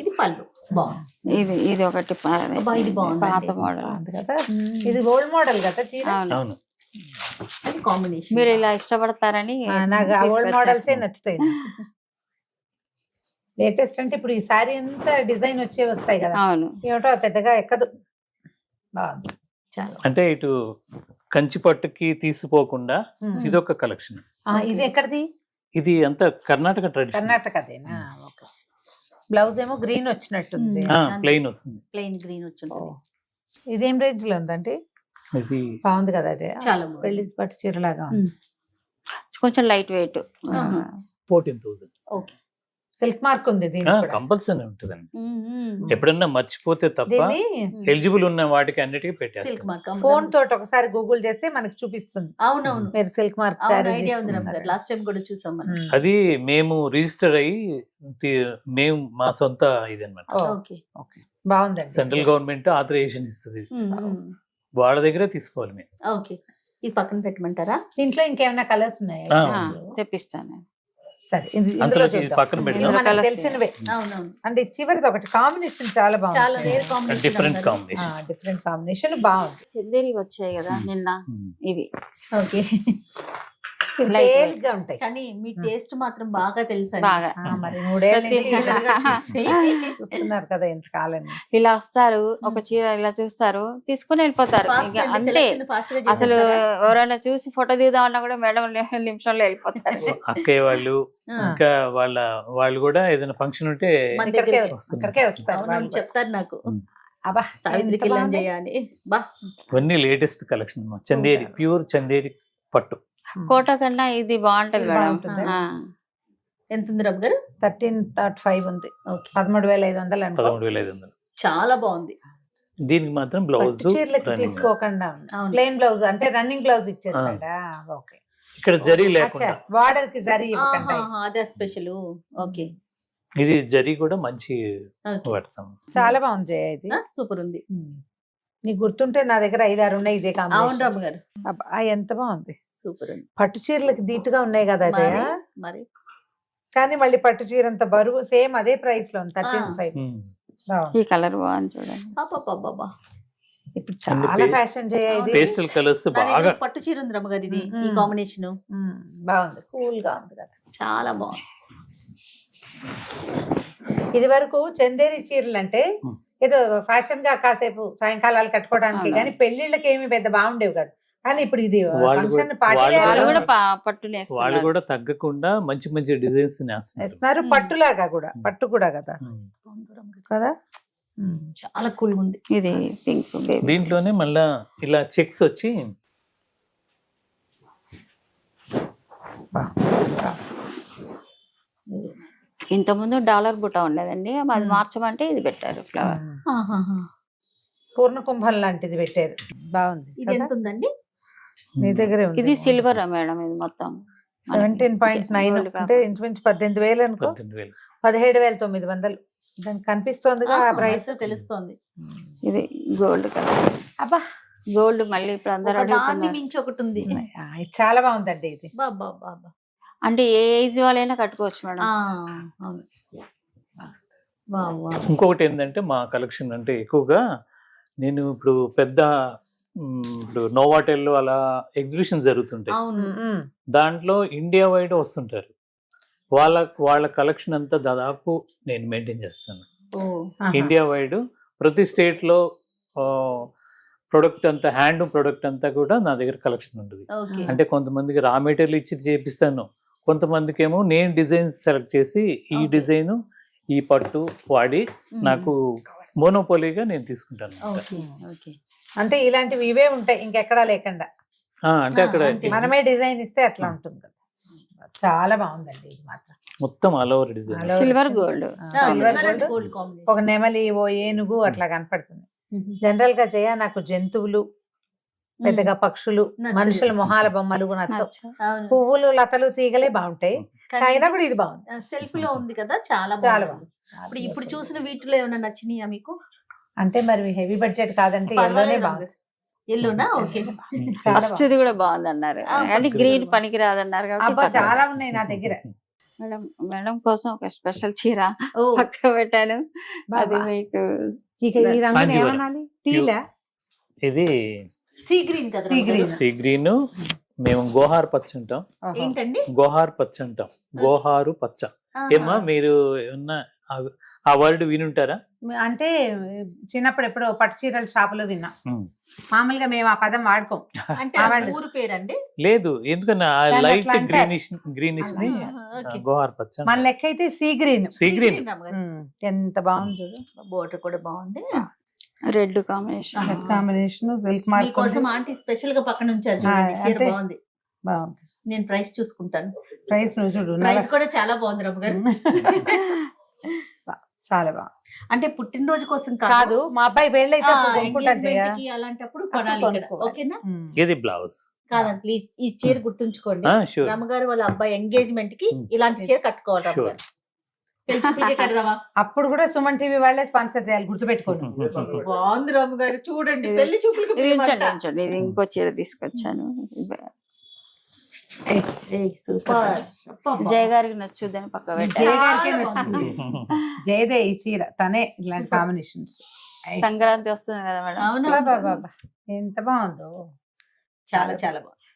ఇది పళ్ళు బాగుంది. ఇది ఒకటి అబ్బా, ఇది బాగుంది. పాత మోడల్. బాగుంది కదా. ఇది ఓల్డ్ మోడల్ కదా చీర. అవును, అవును. అది కాంబినేషన్. మీరు ఇలా ఇష్టపడతారని నాకు ఆ ఓల్డ్ మోడల్సే తీసుకొచ్చాను. నచ్చుతాయి. లేటెస్ట్ అంటే ఇప్పుడు ఈ సారీ అంతా డిజైన్ వచ్చే వస్తాయి కదా, అవును. ఏమిటో పెద్దగా ఎక్కదు. బాగుంది. చాలా అంటే ఇటు కంచి పట్టుకి తీసిపోకుండా ఇది ఒక కలెక్షన్. ఇది ఎక్కడిది? ఇది అంతా కర్ణాటక ట్రెడిషన్. కర్ణాటకదేనా? ఓకే. బ్లౌజ్ ఏమో గ్రీన్ వచ్చినట్టుంది. ప్లెయిన్ వస్తుంది. ప్లెయిన్ గ్రీన్ వచ్చింది. ఇదేం రేంజ్ లో ఉందండి? ఇది బాగుంది కదా అదే. చాలా బాగుంది. పెళ్లి పట్టు చీరలాగా ఉంది. కొంచెం light weight. 14,000. Okay silk mark ఉంది దీనికి కూడా. కంపల్సరీ ఉంటుందండి. ఉమ్. ఎప్పుడన్నా మర్చిపోతే తప్ప దీన్ని ఎలిజిబుల్ ఉన్న వాటికి అన్నిటికీ సిల్క్ పెట్టేస్తాం. మార్క్ ఫోన్ తోటి ఒకసారి గూగుల్ చేస్తే మనకి చూపిస్తుంది అవునవును మీరు సిల్క్ మార్క్ ఐడియా ఉంది రమగారు. లాస్ట్ టైం కూడా చూసాం మనం. అది మేము రిజిస్టర్ అయ్యి మేము మా సొంత ఇది అనమాట. ఓకే బాగుందండి. సెంట్రల్ గవర్నమెంట్ ఆథరైజేషన్ ఇస్తుంది, ఉమ్, ఉమ్. వాళ్ళ దగ్గరే తీసుకోవాలి మేము. ఓకే ఇది పక్కన పెట్టమంటారా? దీంట్లో ఇంకేమైనా కలర్స్ ఉన్నాయా? ఆ. తెప్పిస్తాను. సరే ఇందులో అంతలో ఇది చూద్దాం. పక్కన ఇందులో పెడదాం. మనకు Colours తెలిసినవే అవునవును అంటే చివరిది ఒకటి కాంబినేషన్ చాలా చాలా బాగుంది. Rare combination. Different combination. Different combination బాగుంది. చెందేరి వచ్చాయి కదా నిన్న ఇవి. ఓకే Light తేలిగ్గా ఉంటాయి. కానీ మీ టేస్ట్ మాత్రం బాగా తెలుసా? బాగా మరి 3 ఏళ్ళ నుంచి ప్రతి- రెగ్యులర్గా చూస్తున్నారు కదా ఇంతకాలం నుంచి. ఇలా వస్తారు, ఒక చీర ఇలా చూస్తారు, తీసుకుని వెళ్ళిపోతారు. ఇంకా అంతే. అసలు ఎవరైనా చూసి ఫోటో దిగుదామన్నా కూడా మేడం నిమిషంలో వెళ్ళిపోతారు. అక్కయ్య వాళ్ళు ఇంకా వాళ్ళు కూడా ఏదైనా ఫంక్షన్ ఉంటే ఇక్కడికే వస్తున్నారు. ఇక్కడికే వస్తారు వాళ్ళు కూడా. చెప్తారు నాకు అబ్బా సావిత్రికి ఎంత ఇలా బాగుంది. చేయని బా. ఇవన్నీ latest collection Chanderi, pure Chanderi పట్టు. కోట కన్నా ఇది బాగుంటది ఇది మేడం. బాగుంటుందా? ఆ. ఎంత ఉంది రబ్ గారు? 13.5 ఉంది. ఓకే 13,500 అనుకో. 13,500. చాలా బాగుంది. దీనికి మాత్రం బ్లౌజ్ పట్టు చీరలకి తీసుకోకుండా అవును. ప్లెయిన్ బ్లౌజ్ అంటే రన్నింగ్ బ్లౌజ్ ఇచ్చేస్తాడా? ఓకే ఇక్కడ జరీ లేకుండా. బార్డర్ కి జరీ ఇవ్వకుండా. ఆహా, అదే స్పెషల్. ఓకే ఇది జరీ కూడా మంచి వాడతాం. చాలా బాగుంది జయ ఇది. సూపర్ ఉంది. నీకు గుర్తుంటే నా దగ్గర 5-6 ఉన్నాయి ఇదే అవును కాంబినేషన్. రబ్ గారు ఎంత బాగుంది. సూపర్ ఉంది. పట్టు చీరలకి దీటుగా ఉన్నాయి కదా జయ. మరి కానీ మళ్ళీ పట్టు చీర అంత బరువు సేమ్ అదే ప్రైస్ లో ఉంది 13.5. బాగుంది. ఈ కలర్ బాగుంది చూడండి. అబ్బబ్బబ్బబ్బా. ఇప్పుడు చాలా ఫ్యాషన్ జయ ఇది. పేస్టల్ కలర్స్ నా దగ్గర బాగా. పట్టు చీర ఉంది రమ్మ గారు. ఇది ఈ మ్మ్. కాంబినేషన్ బాగుంది, కూల్ గా ఉంది కదా. చాలా బాగుంది. ఇది వరకు చందేరి చీరలు అంటే ఏదో ఫ్యాషన్ గా కాసేపు సాయంకాలాలు కట్టుకోవడానికి, అవునా. కానీ పెళ్లిళ్ళకి ఏమి పెద్ద బాగుండేవి కదా. కానీ ఇప్పుడు ఇది వాళ్ళు ఫంక్షన్ కూడా- పార్టీ వాళ్ళు వాళ్ళు కూడా- కూడా వాళ్ళు పట్టునేస్తున్నారు. కూడా తగ్గకుండా మంచి మంచి డిజైన్స్ వేస్తున్నారు. వేస్తున్నారు. పట్టులాగా కూడా, పట్టు కూడా కదా బాగుంది రమ్మ గారు. కదా. చాలా కూల్ ఉంది. ఇది పింక్ బేబీ. దీంట్లోనే మళ్ళా ఇలా చెక్స్ వచ్చి ఇంత ముందు డాలర్ బుట్ట ఉండేదండి, అది మార్చమంటే ఇది పెట్టారు ఫ్లవర్. ఆహాహా. పూర్ణ కుంభం లాంటిది పెట్టారు. బాగుంది ఇది కదా? ఎంత ఉందండి? మీ దగ్గరే ఉంది. ఇది సిల్వర్ మేడం, ఇది మొత్తం 17.9 Gold అంటే ఇంచుమించు 18,000 అనుకో. 18,000. 17,900 దానికి కనిపిస్తోందిగా ఆ ప్రైస్. తెలుస్తోంది. ఇది గోల్డ్ కలర్. అబ్బా గోల్డ్ మళ్ళీ ఇప్పుడు అందరూ ఒక దాన్ని అడుగుతున్నారు. మించి ఒకటి ఉంది. ఇది చాలా బాగుందండి ఇది. బాబా బాబా. అంటే ఏ ఏజ్ వాళ్ళైనా కట్టుకోవచ్చు మేడం. అవును. Wow wow. ఇంకొకటి ఏంటంటే మా కలెక్షన్ అంటే ఎక్కువగా నేను ఇప్పుడు పెద్ద ఇప్పుడు నోవాటెల్లో అలా ఎగ్జిబిషన్ జరుగుతుంటాయి. అవును. దాంట్లో ఇండియా వైడ్ వస్తుంటారు. వాళ్ళ కలెక్షన్ అంతా దాదాపు నేను మెయింటైన్ చేస్తాను. ఓ. ఇండియా వైడ్ ప్రతి స్టేట్ లో ప్రొడక్ట్ అంతా హ్యాండ్ ప్రొడక్ట్ అంతా కూడా నా దగ్గర కలెక్షన్ ఉంటుంది. ఓకే. అంటే కొంతమందికి రా మెటీరియల్ ఇచ్చి చేపిస్తాను, కొంతమందికి ఏమో నేను డిజైన్ సెలెక్ట్ చేసి ఈ Okay. డిజైన్ ఈ పట్టు వాడి నాకు మోనోపోలీగా నేను తీసుకుంటాను. Okay okay. అంటే ఇలాంటివి ఇవే ఉంటాయి ఇంకెక్కడా లేకుండా. అంటే అక్కడ అంతే. మనమే డిజైన్ ఇస్తే అట్లా ఉంటుంది కదా. చాలా బాగుందండి ఇది మాత్రం. మొత్తం all over design. All over Silver వచ్చింది. gold. Silver gold. Gold combination. ఒక నెమలి, ఓ ఏనుగు అట్లా కనపడుతుంది. జనరల్ గా జయ నాకు జంతువులు, పెద్దగా పక్షులు, నచ్చదు. మనుషుల మొహాల బొమ్మలు నచ్చవు. అవును. పువ్వులు, లతలు, తీగలే బాగుంటాయి. కానీ అయినా కూడా ఇది బాగుంది. సెల్ఫ్ లో ఉంది కదా, చాలా చాలా బాగుంది. బాగుంది. ఇప్పుడు చూసిన వీటిలో ఏమైనా నచ్చినాయా మీకు? అంటే మరి హెవీ బడ్జెట్ కాదంటే ఎల్లోనే పర్వాలేదు బాగుంది. ఎల్లోనా? ఓకే. చాలా ఫస్ట్ బాగుంది. ఇది కూడా బాగుంది అన్నారు, అంటే first గ్రీన్ కూడా. పనికి రాదన్నారు అబ్బా కాబట్టి చాలా ఉన్నాయి నా దగ్గర. మేడం మేడం కోసం ఒక స్పెషల్ చీర ఓ. పక్క పెట్టాను. అది బాబా. మీకు ఇక ఈ రంగుని కాంజీవరం. ఏమనాలి? టీలా? ఇది సీ గ్రీన్ కదా? Sea green. సీ గ్రీన్, మేము గోహార్ పచ్చ అంటాం. ఓహో. ఏంటండి? గోహార్ పచ్చ అంటాం. గోహారు పచ్చ. ఏమా మీరు ఏమన్నా ఆ వర్డ్ వినుంటారా? అంటే చిన్నప్పుడు ఎప్పుడో పట్టు చీరల షాపులో విన్నా. ఉమ్. మామూలుగా మేము ఆ పదం వాడుకోం. అంటే ఆ అది వాళ్ళు. ఊరు పేరండి? లేదు, ఎందుకన్నా దాన్ని లైట్ అట్లా అంటారు. గ్రీనిష్ ని ఓకే. గోహార్ పచ్చ. మన లెక్క అయితే సీ గ్రీన్. Sea green. ఎంత బాగుంది చూడు. బోర్డర్ కూడా బాగుంది. Red combination. Combination silk mark మీకోసం ఆంటీ స్పెషల్ గా పక్కన ఉంచారు చూడండి. చీర అంటే- బాగుంది. బాగుంది. నేను ప్రైస్ చూసుకుంటాను. ప్రైస్ నువ్వు చూడు. ప్రైస్ కూడా చాలా బాగుంది రమ్మగారు. చాలా బాగుంది. అంటే పుట్టినరోజు కోసం కాదు, మా అబ్బాయి పెళ్ళి అయితే engagement కి అలాంటప్పుడు కొనాలి ఇక్కడ. ఓకేనా? ఇది బ్లౌజ్. కాదండి ప్లీజ్, ఈ చీర గుర్తుంచుకోండి. షూర్. రమ్మగారు వాళ్ళ అబ్బాయి ఎంగేజ్మెంట్ కి ఇలాంటి చీర కట్టుకోవాలి రమ్మగారు. పెళ్లి చూపులకే కడదామా? అప్పుడు కూడా సుమన్ టీవీ వాళ్ళే స్పాన్సర్ చేయాలి, గుర్తుపెట్టుకోండి. బాగుంది రమ్మగారు, చూడండి పెళ్లి చూపులకి ఇది ఉంచండి ఉంచండి. ఇది ఇంకో చీర తీసుకొచ్చాను. సూపర్. జయ గారికి నచ్చుద్దని పక్క పెట్టాను. జయ గారికే నచ్చింది. జయదే ఈ చీర, తనే ఇలాంటి కాంబినేషన్స్. సంక్రాంతి వస్తుంది కదా మేడం. అవును, ఎంత బాగుందో. చాలా చాలా బాగుంది.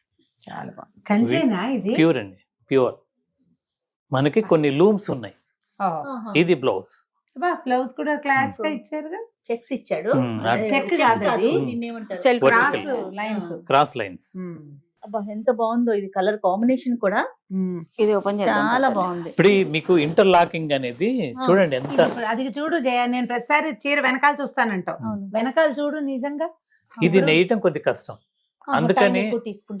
చాలా బాగుంది. కంచేనా ఇది? ప్యూర్ అండి, ప్యూర్. మనకి కొన్ని లూమ్స్ ఉన్నాయి. ఇది బ్లౌజ్. బ్లౌజ్ కూడా క్లాస్ గా ఇచ్చారుగా. చెక్స్ ఇచ్చాడు. చెక్ కాదు అది, నిన్నేమంటారు? Self Vertical. Lines. Cross lines. అబ్బా ఎంత బాగుందో ఇది, కలర్ కాంబినేషన్ కూడా ఇది ఓపెన్ చాలా బాగుంది. ఇప్పుడు మీకు ఇంటర్లాకింగ్ అనేది చూడండి ఎంత. అది చూడు జయ, నేను ప్రతిసారి చీర వెనకాల చూస్తానంటావు. వెనకాల చూడు నిజంగా. ఇది నేయటం కొద్ది కష్టం, అందుకని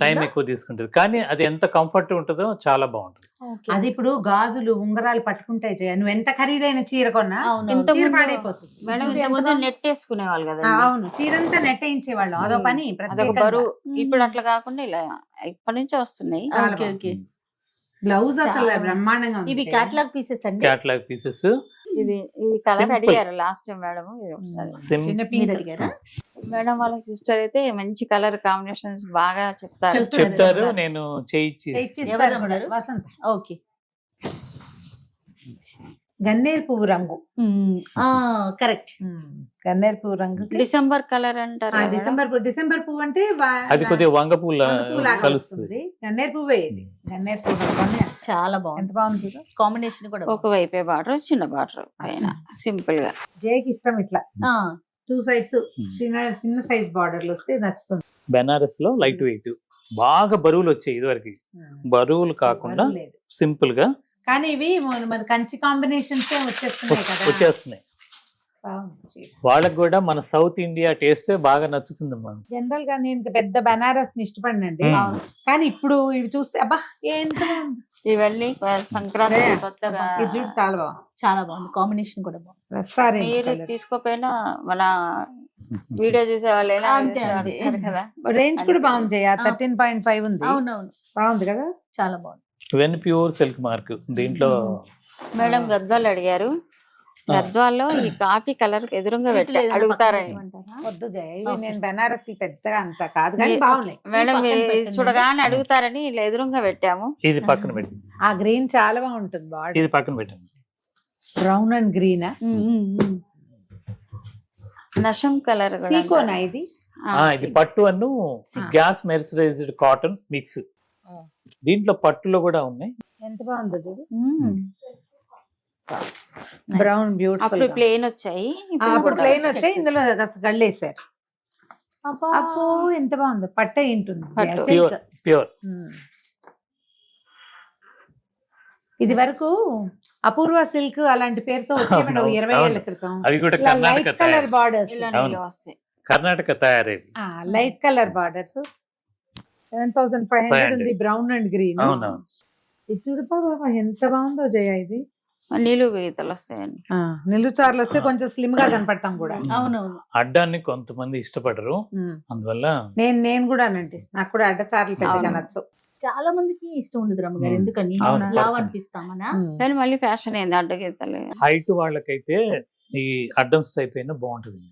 టైం ఎక్కువ తీసుకుంటుంది. కానీ అది ఎంత కంఫర్ట్ ఉంటుందో చాలా బాగుంటుంది. అది ఇప్పుడు గాజులు ఉంగరాలు పట్టుకుంటాయి జయ, నువ్వు ఎంత ఖరీదైన చీర కొన్నా ఇంత చీర ముందు పాడైపోతుంది. మేడం ఇంత ముందు నెట్ వేసుకునే వాళ్ళు కదా. అవును, చీరంతా నెట్టేయించేవాళ్ళం, అదో పని అదొక ప్రత్యేకంగా. బరువు. ఇప్పుడు అట్లా కాకుండా ఇలా ఇప్పటి నుంచే వస్తున్నాయి. చాలా ఓకే బాగుంది. ఓకే. బ్లౌజ్ అసలు చాలా బ్రహ్మాండంగా ఉంది. ఇవి క్యాటలాగ్ పీసెస్ అండి. Catalogue pieces. ఇది ఇది కలర్ Simple. అడిగారు లాస్ట్ టైం మేడం. ఇది ఒకసారి చిన్న మీరు పింక్ అడిగారా? మేడం వాళ్ళ సిస్టర్ అయితే మంచి కలర్ కాంబినేషన్స్ బాగా చెప్తారు. చెప్తారు, నేను చేయించి. ఎవరు అన్నారు? వసంత. ఓకే. గన్నేరు పువ్వు రంగు. కరెక్ట్. గన్నేరు పువ్వు రంగు. డిసెంబర్ కలర్ అంటారు కదా మేడం? డిసెంబర్ పువ్వు అంటే అది కొద్దిగా వంగ పూల కలుస్తుంది. వస్తుంది. గన్నేరు పువ్వే ఇది. గన్నేరు పువ్వు రంగు అనే. చాలా బాగుంది. ఎంత బాగుంది చూడు. కాంబినేషన్ కూడా ఒక వైపే బార్డర్, చిన్న బార్డర్ పైన సింపుల్ గా. జయకి ఇష్టం ఇట్లా బాగుంది. 2 sides చిన్న చిన్న సైజ్ బార్డర్లు వస్తే నచ్చుతుంది. బెనారస్ లో లైట్ వెయిట్, బాగా బరువులు వచ్చాయి ఇదివరకు. బరువులు కాకుండా బరువు లేదు. సింపుల్ గా. కానీ ఇవి మన కంచి కాంబినేషన్స్ వచ్చేస్తున్నాయి కదా. వచ్చేస్తున్నాయి. బాగుంది. వాళ్ళకి కూడా మన సౌత్ ఇండియా టేస్ట్ బాగా నచ్చుతుంది. మనం జనరల్ గా నేను పెద్ద బనారస్ ని ఇష్టపడినండి, కానీ ఇప్పుడు ఇవి చూస్తే అబ్బా ఎంత బాగుంది. ఇవన్నీ సంక్రాంతి కొత్తగా. ఇది చూడు చాలా బాగుంది. చాలా బాగుంది. కాంబినేషన్ కూడా బాగుంది. మీరు తీసుకోపోయినా మన వీడియో చూసే వాళ్ళైనా అంతే, అంతే. అడుగుతారు కదా. రేంజ్ కూడా బాగుంది. 13.5 ఉంది. అవునవును, బాగుంది కదా. చాలా బాగుంది. ఇవన్నీ ప్యూర్ సిల్క్ మార్క్. దీంట్లో మేడం గద్వాలు అడిగారు. గద్వాల్లో ఈ కాఫీ కలర్ ఎదురుగా అడుగుతారని. వద్దు జయ, ఇవి నేను బెనారస్ పెద్దగా అంత కాదు కానీ బాగున్నాయి. మేడం పక్కన మీరు పెట్టండి. చూడగానే అడుగుతారని ఇలా ఎదురుగా పెట్టాము. ఇది పక్కన పెట్టండి, ఆ గ్రీన్ చాలా బాగుంటుంది. బాడీ ఇది పక్కన పెట్టండి. Brown and green. నషం కలర్ సీకోనా ఇది? ఇది పట్టు అను గ్యాస్ మెర్సరైజ్డ్ కాటన్ మిక్స్. దీంట్లో పట్టులో కూడా ఉన్నాయి. ఎంత బాగుందో చూడు. Brown beautiful. అప్పుడు ప్లేన్ వచ్చాయి, అప్పుడు ప్లెయిన్ వచ్చాయి, ఇందులో గళ్ళేసారు. అప్పు ఎంత బాగుందో. పట్ట ఏంటుంది. పట్టు. Pure pure. ఇది వరకు అపూర్వ సిల్క్ అలాంటి పేరుతో వచ్చేవాడు 20 ఏళ్ల క్రితం. అవి కూడా లైట్ కర్ణాటక కలర్ బార్డర్స్. ఇలా అవును. నీళ్ళు వస్తాయి. కర్ణాటక తయారైంది. లైట్ కలర్ బార్డర్స్ 7500 ఉంది. Brown and green. అవునవును. ఇది చూడు బాబా ఎంత బాగుందో జయ. ఇది నీళ్ళు గీతలు వస్తాయండి. నిలుచార్లు వస్తే కొంచెం స్లిమ్ గా కనపడతాం కూడా. అవునవును. అడ్డాన్ని కొంతమంది ఇష్టపడరు, అందువల్ల నేను కూడా అనండి, నాకు కూడా అడ్డచార్లు పెద్దగా నచ్చు. చాలా మందికి ఇష్టం ఉండదు రమ్మగారు, ఎందుకని అవును. లావ్ అనిపిస్తామనా. కానీ మళ్ళీ ఫ్యాషన్ ఏంది అడ్డ గీతలు. హైట్ వాళ్ళకైతే ఈ అడ్డం స్టైప్ అయినా బాగుంటుంది.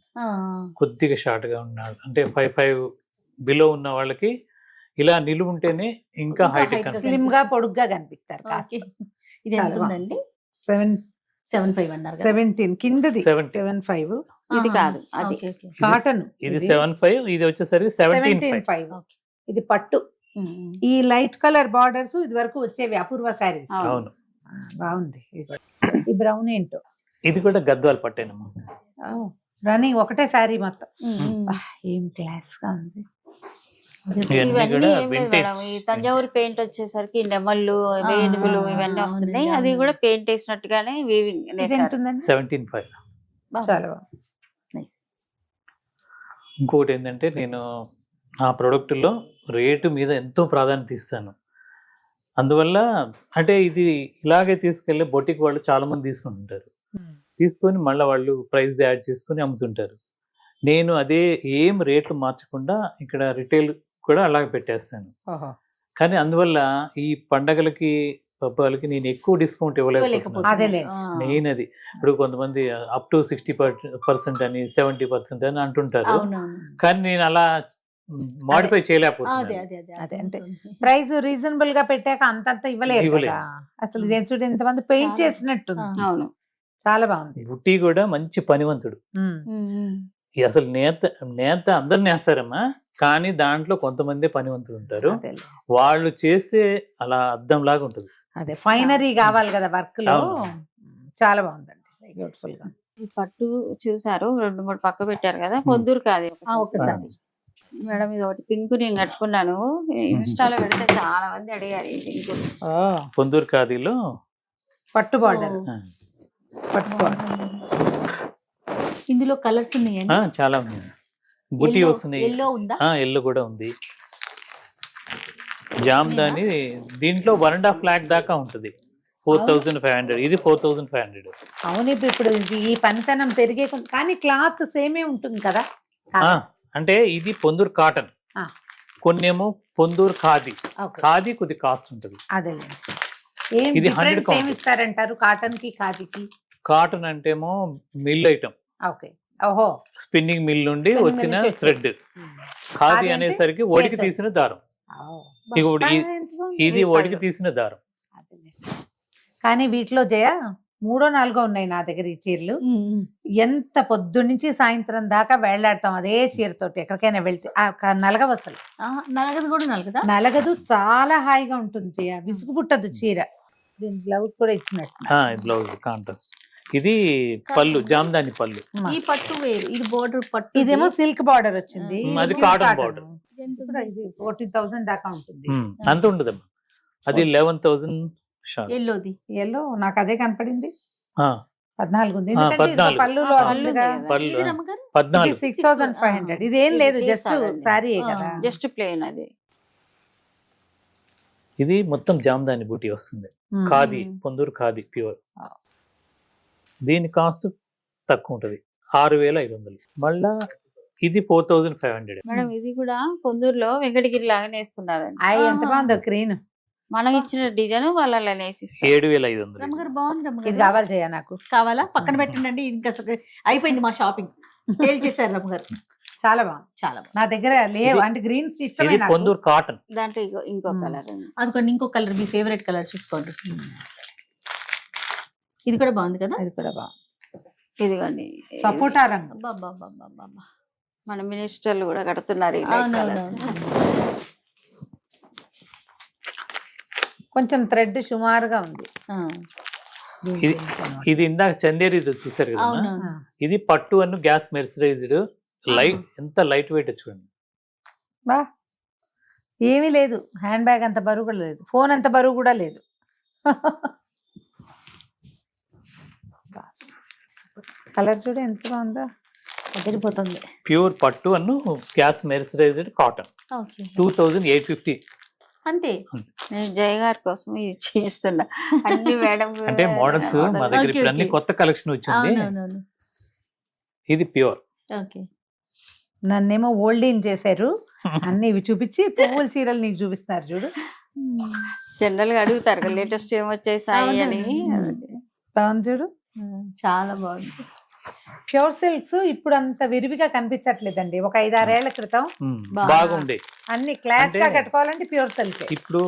కొద్దిగా షార్ట్ గా ఉన్నాడు అంటే 5'5" బిలో ఉన్న వాళ్ళకి ఇలా నిలువు ఉంటేనే ఇంకా హైట్ స్లిమ్ గా పొడుగ్గా కనిపిస్తారు. ఓకే. ఇది ఎంత ఉందండి? 7.5 అన్నారు. 17 కిందది 7.5. 7.5. ఇది కాదు, అది కాటన్. ఇది 7.5, ఇది వచ్చేసరికి 17.5. ఇది పట్టు. ఈ లైట్ కలర్ బార్డర్స్ ఇది వరకు వచ్చేవి అపూర్వ శారీస్. అవును, బాగుంది. ఈ బ్రౌన్ ఏంటో. ఇది కూడా గద్వాల పట్టేనమ్మా. రన్నింగ్ ఒకటే శారీ మొత్తం. ఏం క్లాస్ గా ఉంది. ఇవన్నీ ఏం లేదు మేడం. ఈ తంజావూరు పెయింట్ వచ్చేసరికి నెమళ్ళు, వేణుగులు ఇవన్నీ వస్తున్నాయి. అది కూడా పెయింట్ వేసినట్టుగానే వీవింగ్. 17.5. చాలా బాగుంది. ఇంకోటి ఏంటంటే నేను ఆ ప్రొడక్ట్ లో రేటు మీద ఎంతో ప్రాధాన్యత ఇస్తాను. అందువల్ల అంటే ఇది ఇలాగే తీసుకెళ్ళి బొటిక్ వాళ్ళు చాలా మంది తీసుకుంటుంటారు. తీసుకొని మళ్ళీ వాళ్ళు ప్రైస్ యాడ్ చేసుకొని అమ్ముతుంటారు. నేను అదే ఏం రేట్లు మార్చకుండా ఇక్కడ రిటైల్ కూడా అలాగే పెట్టేస్తాను. ఓహో. కానీ అందువల్ల ఈ పండగలకి పబ్బాలకి నేను ఎక్కువ డిస్కౌంట్ ఇవ్వలేకపోతున్నాను. అదేలే. మెయిన్ అది. ఇప్పుడు కొంతమంది అప్ టు 60% అని 70% అని అంటుంటారు. అవునవును. కానీ నేను అలా మాడిఫై అదే చేయలేకపోతున్నాను. అదే అదే అదే అంటే ప్రైస్ రీజనబుల్ గా పెట్టాక అంతంత ఇవ్వలేరు ఇవ్వలేరు. కదా. అసలు ఇదేం చూడు ఎంతమంది పెయింట్ చేసినట్టుంది. అవును. చాలా బాగుంది. బుట్టి కూడా మంచి పనివంతుడు. ఈ అసలు నేత అందరు నేస్తారమ్మా, కానీ దాంట్లో కొంతమంది పనివంతులు ఉంటారు. అదేలే. వాళ్ళు చేస్తే అలా అద్దం లాగా ఉంటుంది. అదే ఫైనరీ కావాలి కదా వర్క్ లో. అవును. చాలా బాగుందండి, బ్యూటిఫుల్ గా. ఈ పట్టు చూసారు, 2-3 పక్క పెట్టారు కదా, పొద్దురు కాదు ఒకసారి మేడం. ఇది ఒకటి పింక్ నేను కట్టుకున్నాను, ఇన్స్టాలో పెడితే చాలా మంది అడిగారు ఈ పింక్. పొందూరు ఖాదీలో పట్టు బార్డర్. ఆ, పట్టు బార్డర్. ఇందులో కలర్స్ ఉన్నాయండి. చాలా ఉన్నాయి. బుట్టి వస్తున్నాయి. ఎల్లో ఉందా? ఎల్లో కూడా ఉంది. జామ్దాని దీంట్లో 1.5 lakh దాకా ఉంటుంది. 4,500. ఇది 4,500. అవును, ఇప్పుడు ఈ పనితనం పెరిగే కానీ క్లాత్ సేమే ఉంటుంది కదా. అంటే ఇది పొందూరు కాటన్, ఆ. కొన్నేమో పొందూరు ఖాదీ. ఓకే. ఖాదీ కొద్ది కాస్ట్ ఉంటుంది. అదే ఏం ఇది డిఫరెన్స్ 100 ఏమి ఇస్తారంటారు కాటన్ కి ఖాదీకి? కాటన్ అంటేమో మిల్ ఐటమ్, ఓకే. ఓహో. స్పిన్నింగ్ మిల్ నుండి Spinning వచ్చిన mill నుంచి థ్రెడ్. ఖాదీ ఖాదీ అంటే అనేసరికి ఒడికి చేత్తో. తీసిన దారం. ఇక ఇది ఒడికి తీసిన దారం. కానీ వీటిలో జయ 3-4 ఉన్నాయి నా దగ్గర ఈ చీరలు. ఎంత పొద్దున్నుంచి సాయంత్రం దాకా వేళ్లాడతాం అదే చీరతోటి. ఎక్కడికైనా వెళ్తే నలగవు అసలు. నలగదు కూడా నలగదా? నలగదు, చాలా హాయిగా ఉంటుంది జయ, విసుగు పుట్టదు చీర. దీని బ్లౌజ్ కూడా ఇచ్చినట్టు. Blouse contrast. ఇది పళ్ళు, జామ్దాని పళ్ళు. ఈ పట్టు వేరు, ఇది బోర్డర్ పట్టు. ఇదేమో సిల్క్ బార్డర్ వచ్చింది. అది కాటన్ బార్డర్. ఇది 14,000 దాకా ఉంటుంది. అంత ఉండదమ్మా, అది 11,000 షార్ప్. ఎల్లోది ఎల్లో నాకు అదే కనపడింది. ఆ, 14 ఉంది. 14. పళ్ళులో పళ్ళు అందుగా ఉంది కదా. పళ్ళు ఇది రమ్మగారు 14. 6,500. ఇదేం లేదు, జస్ట్ తీస్తారండి. సారీ కదా. జస్ట్ ప్లేన్ అది. ఇది మొత్తం జామ్దాని బూటీ వస్తుంది. ఖాదీ, పొందూరు ఖాదీ ప్యూర్. దీని కాస్ట్ తక్కువ ఉంటుంది, 6,500. మళ్ళా ఇది 4,500. మేడం ఇది కూడా పొందూరులో వెంకటగిరి లాగానే వేస్తున్నారండి. ఎంత బాగుందో గ్రీన్. మనం ఇచ్చిన డిజైన్ వాళ్ళ వేసిస్తారు. 7,500. రమ్మగారు బాగుంది. ఇది రమ్మగారు కావాలి జయ నాకు. కావాలా? పక్కన పెట్టండి. ఇంకా అసలు అయిపోయింది మా షాపింగ్. సేల్ చేశారు రమ్మగారు. చాలా బాగుంది. చాలా బాగుంది. నా దగ్గర లేవు అంటే గ్రీన్స్ ఇష్టమే ఇది నాకు. పొందూరు కాటన్. దాంట్లో ఇంకో కలర్. అందుకని ఇంకో కలర్, మీ ఫేవరెట్ కలర్ చూసుకోండి. ఇది కూడా బాగుంది కదా. అది కూడా బాగుంది. ఇదిగోండి సపోటా రంగు. అబ్బబ్బబ్బబ్బబ్బ. మన మినిస్టర్లు కూడా కడుతున్నారు ఈ light colours. కొంచెం థ్రెడ్ సుమారుగా ఉంది. ఇది ఇందాక చందేరి చూసారు కదా, అవునవును. ఇది పట్టు అను గ్యాస్ మెర్సరైజ్డ్. ఎంత లైట్ వెయిట్ చూడండి. బా ఏమీ లేదు, హ్యాండ్ బ్యాగ్ అంత బరువు కూడా లేదు, ఫోన్ అంత బరువు కూడా లేదు. కలర్ చూడ ఎంత బాగుందో, అదిరిపోతుంది. ప్యూర్ పట్టు అను గ్యాస్ మెర్సరైజ్డ్ కాటన్. ఓకే. 2,850. అంతే. నేను జయ గారి కోసం ఇది చేస్తున్నా. అన్ని మేడం అంటే మోడల్స్ మా దగ్గర ఇప్పుడు అన్ని కొత్త కలెక్షన్ వచ్చింది. అవునవును. ఇది ప్యూర్. ఓకే. నన్నేమో ఓల్డ్ చేశారు, అన్ని ఇవి చూపించి పువ్వుల చీరలు నీకు చూపిస్తున్నారు చూడు. జనరల్ గా అడుగుతారు కదా లేటెస్ట్ ఏమొచ్చాయి సాయి అని. బాగుంది చూడు, చాలా బాగుంది. ప్యూర్ సిల్క్స్ ఇప్పుడు అంత విరివిగా కనిపించట్లేదండి. ఒక 5-6 ఏళ్ల క్రితం బాగుండే అన్ని క్లాస్ గా కట్టుకోవాలంటే ప్యూర్ సిల్క్. ఇప్పుడు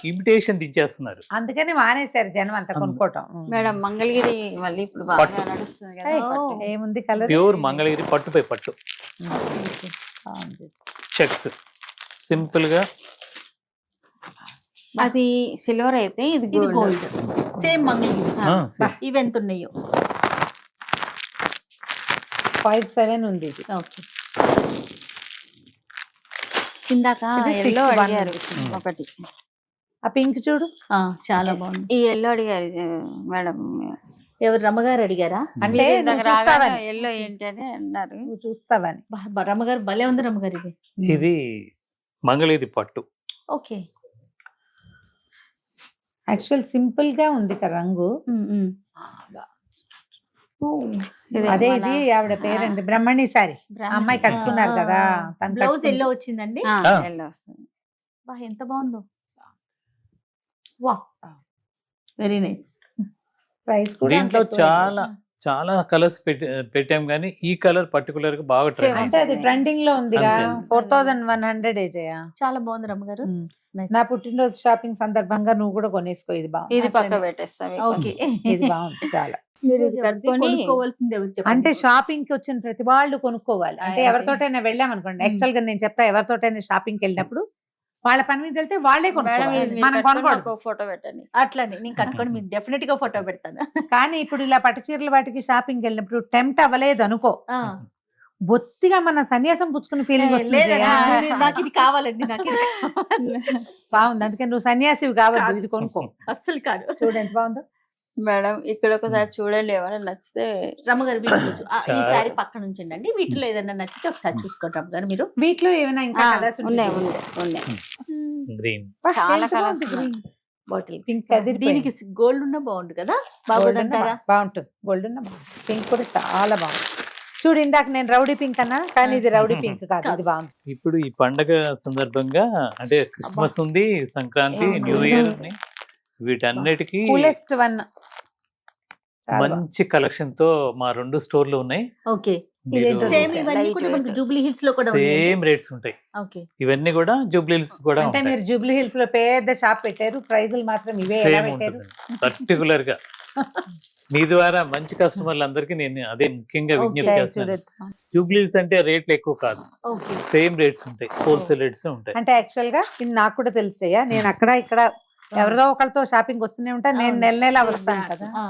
ఇమిటేషన్ దించేస్తున్నారు. అందుకని మానేశారు జనం అంతా కొనుక్కోవటం. మేడం మంగళగిరి మళ్ళీ ఇప్పుడు బాగా పట్టు. నడుస్తుంది కదా. పట్టు. ఏముంది కలర్? ప్యూర్ మంగళగిరి పట్టుపై పట్టు చెక్స్ సింపుల్ గా. అది సిల్వర్ అయితే ఇది ఇది గోల్డ్. గోల్డ్. సేమ్ మంగళగిరి. ఇవి ఎంత ఉన్నాయో? 5,700 ఉంది ఇది. ఓకే. ఇందాక ఇది ఎల్లో 6,100. అడిగారు ఒకటి. ఆ పింక్ చూడు, చాలా బాగుంది. ఈ ఎల్లో అడిగారు మేడం. ఎవరు రమ్మగారు అడిగారా? అంటే మీరు నువ్వు ఇందాక రాగానే చూస్తావని. ఎల్లో ఏంటి అని అన్నారు. నువ్వు చూస్తావని. రమ్మగారు భలే ఉంది రమ్మగారు ఇది. ఇది మంగళగిరి పట్టు. ఓకే. యాక్చువల్ సింపుల్ గా ఉంది కదా రంగు. ఇది అదే మన- ఇది ఆవిడ పేరండి బ్రహ్మణి సారీ. అమ్మాయి కట్టుకున్నారు కదా, తను బ్లౌజ్ కట్టుకుంది. ఎల్లో వచ్చిందండి. ఎల్లో వస్తుంది. బా ఎంత బాగుందో. వా వెరీ నైస్. ప్రైస్ కూడా దీంట్లో అంత ఎక్కువ చాలా చాలా కలర్స్ పెట్టాం కానీ ఈ కలర్ పర్టికులర్ గా బాగా లేదు. అంటే అది ట్రెండ్. ట్రెండింగ్ లో ఉందిగా. అంతే. 4100 ఏజయా. చాలా బాగుంది రమ్మగారు. నా పుట్టినరోజు షాపింగ్ సందర్భంగా నువ్వు కూడా కొనేసుకో. ఇది బాగుంది. ఇది పక్క పెట్టేస్తాం మీకు. ఓకే. ఇది బాగుంది చాలా. మీరు ఇది కట్టుకొని కొనుక్కోవాల్సింది ఎవరు చెప్పండి? అంటే షాపింగ్ కి వచ్చిన ప్రతి వాళ్ళు కొనుక్కోవాలి. అంటే అదే. ఎవరితోటైనా వెళ్ళామనుకోండి, యాక్చువల్ గా నేను చెప్తా, ఎవరితోటైనా షాపింగ్ కి వెళ్ళినప్పుడు వాళ్ళ పని మీద వెళ్తే వాళ్ళే మేడం కొనుక్కోవాలి, ఇది మనం కొనకూడదు. ఒక ఫోటో పెట్టండి. అట్లానే నేను కట్టుకొని మీకు డెఫినెట్ గా ఫోటో పెడతాను. కానీ ఇప్పుడు ఇలా పట్టు చీరల వాటికి షాపింగ్ వెళ్ళినప్పుడు టెంప్ట్ అవ్వలేదు అనుకో, ఆ. బొత్తిగా మన సన్యాసం పుచ్చుకునే ఫీలింగ్ వస్తుంది. లేదండి, జయ. నాకు ఇది కావాలండి, నాకు ఇది కావాలి. బాగుంది. అందుకని నువ్వు సన్యాసివి కావద్దు, ఇది కొనుక్కో. అస్సలు కాదు. చూడు ఎంత బాగుందో. మేడం ఇక్కడ ఒకసారి చూడండి, ఏమైనా నచ్చితే రమ్మగారు వీటిలో ఈ చాలా. సారీ పక్కన ఉంచండి. వీటిలో ఏదైనా నచ్చితే ఒకసారి చూసుకోండి రమ్మగారు మీరు. వీటిలో ఏమైనా ఇంకా కలర్స్ ఉన్నాయి ఉన్నాయి. గ్రీన్. చాలా కలర్స్ ఉన్నాయి. బాటిల్ పింక్ దీనికి గోల్డ్ ఉన్నా బాగుండు కదా, బాగుందంటారా? బాగుంటుంది. గోల్డ్ ఉన్న పింక్ కూడా చాలా బాగుంది. చూడు ఇందాక నేను రౌడీ పింక్ అన్నా, కానీ ఇది రౌడీ పింక్ కాదు, ఇది బాగుంది. ఇప్పుడు ఈ పండగ సందర్భంగా అంటే క్రిస్మస్ ఉంది, సంక్రాంతి, అవును. న్యూ ఇయర్ ఉంది, వీటన్నిటికీ కూలెస్ట్ వన్. మంచి కలెక్షన్ తో మా 2 స్టోర్లు ఉన్నాయి. ఓకే. ఇదేంటో సేమ్ Light ఇవన్నీ కూడా మనకి weight. జూబ్లీ హిల్స్ లో కూడా ఉన్నాయి. సేమ్ రేట్స్ ఉంటాయి. ఓకే. ఇవన్నీ కూడా జూబ్లీ హిల్స్ కూడా అంటే ఉంటాయి. మీరు జూబ్లీ హిల్స్ లో పెద్ద షాప్ పెట్టారు, ప్రైజులు మాత్రం ఇవే ఎలా సేమ్ పెట్టారు? ఉంటుంది పర్టికులర్ గా. మీ ద్వారా మంచి కస్టమర్లు అందరికీ నేను అదే ముఖ్యంగా విజ్ఞప్తి Okay, చేస్తున్నాను. చూడు. జూబ్లీ హిల్స్ అంటే రేట్లు ఎక్కువ కాదు, ఓకే. సేమ్ రేట్స్ ఉంటాయి, హోల్సేల్ రేట్స్ ఉంటాయి. అంటే యాక్చువల్ గా ఇది నాకు కూడా తెలుసయ్యా, నేను అక్కడ ఇక్కడ ఎవరిదో ఒకరితో షాపింగ్ వస్తూనే ఉంటా. నేను అవును. నెల నెల వస్తాను కదా. ఆ,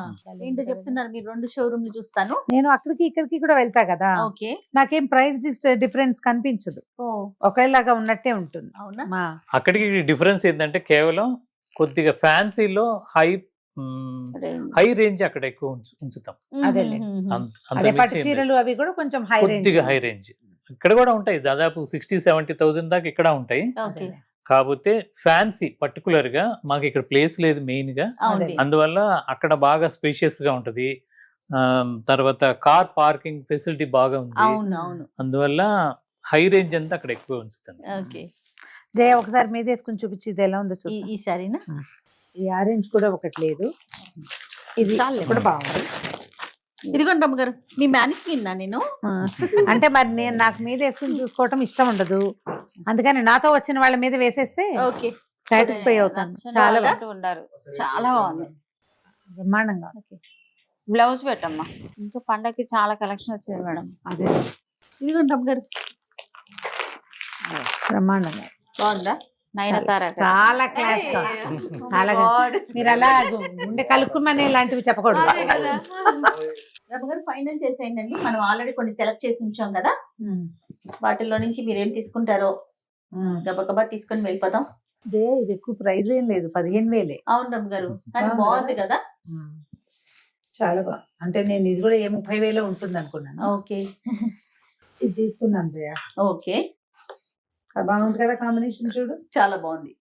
ఏంటో చెప్తున్నారు మీరు. 2 షోరూమ్లు చూస్తాను. నేను అక్కడికి ఇక్కడికి కూడా వెళ్తా కదా, ఓకే. నాకేం ప్రైస్ డిఫరెన్స్ కనిపించదు, ఓ ఒకేలాగా ఉన్నట్టే ఉంటుంది. అవునా? మా అక్కడికి డిఫరెన్స్ ఏంటంటే కేవలం కొద్దిగా ఫ్యాన్సీలో Range. హై రేంజ్ అక్కడ ఎక్కువ ఉంచుతాం. అదేలే. అంత అదే పట్టు మించి ఏం లేదు. చీరలు అవి కూడా కొంచెం హై రేంజ్. కొద్దిగా హై రేంజ్ ఇక్కడ కూడా ఉంటాయి, దాదాపు 60-70,000 దాకా ఇక్కడ ఉంటాయి. ఓకే. కాకపోతే ఫ్యాన్సీ పర్టికులర్ గా మాకు ఇక్కడ ప్లేస్ లేదు మెయిన్ గా, అవును. అందువల్ల అక్కడ బాగా స్పేషియస్ గా ఉంటది. తర్వాత కార్ పార్కింగ్ ఫెసిలిటీ బాగా ఉంది, అవును అవును. అందువల్ల హై రేంజ్ అంతా అక్కడ ఎక్కువ ఉంచుతాను. ఓకే. జయ ఒకసారి మీద వేసుకుని చూపించి ఇది ఎలా ఉందో చూద్దాం. ఈ సారీనా? ఈ ఆరెంజ్ కూడా ఒకటి లేదు, ఇది చాలే. కూడా బాగుంది. ఇదిగోండి రమ్మగారు, మీ మ్యానిక్విన్ నేను. అంటే మరి నేను నాకు మీద వేసుకుని చూసుకోవటం ఇష్టం ఉండదు, అందుకని నాతో వచ్చిన వాళ్ళ మీద వేసేస్తే ఓకే. సాటిస్ఫై అవుతాను. నచ్చిన చాలా వాళ్ళు బాగుంది. ఉన్నారు. చాలా బాగుంది. బ్రహ్మాండంగా ఉంది. బ్లౌజ్ పెట్టమ్మా. ఇంకా పండగకి చాలా కలెక్షన్ వచ్చింది మేడం. అదే ఇదిగోండి రమ్మగారు, బ్రహ్మాండంగా బాగుందా? నయనతార కదా. చాలా క్లాస్ గా, చాలా మీరు అలా గుండె కలుక్కుమనే ఇలాంటివి చెప్పకూడదు. రమ్మగారు ఫైనల్ చేసేయండి. మనం ఆల్రెడీ కొన్ని సెలెక్ట్ చేసి ఉంచాం కదా, వాటిల్లో నుంచి మీరు ఏం తీసుకుంటారో గబగబా తీసుకొని వెళ్ళిపోదాం. ఇదే ఇది ఎక్కువ ప్రైస్ ఏం లేదు, 15,000. అవును రమ్మగారు, కానీ బాగుంది బాగుంది కదా. చాలా బాగుంది. అంటే నేను ఇది కూడా 30,000 ఉంటుంది అనుకున్నాను. ఓకే. ఇది తీసుకుందాం జయ. ఓకే, బాగుంది కదా కాంబినేషన్, చూడు. చాలా బాగుంది.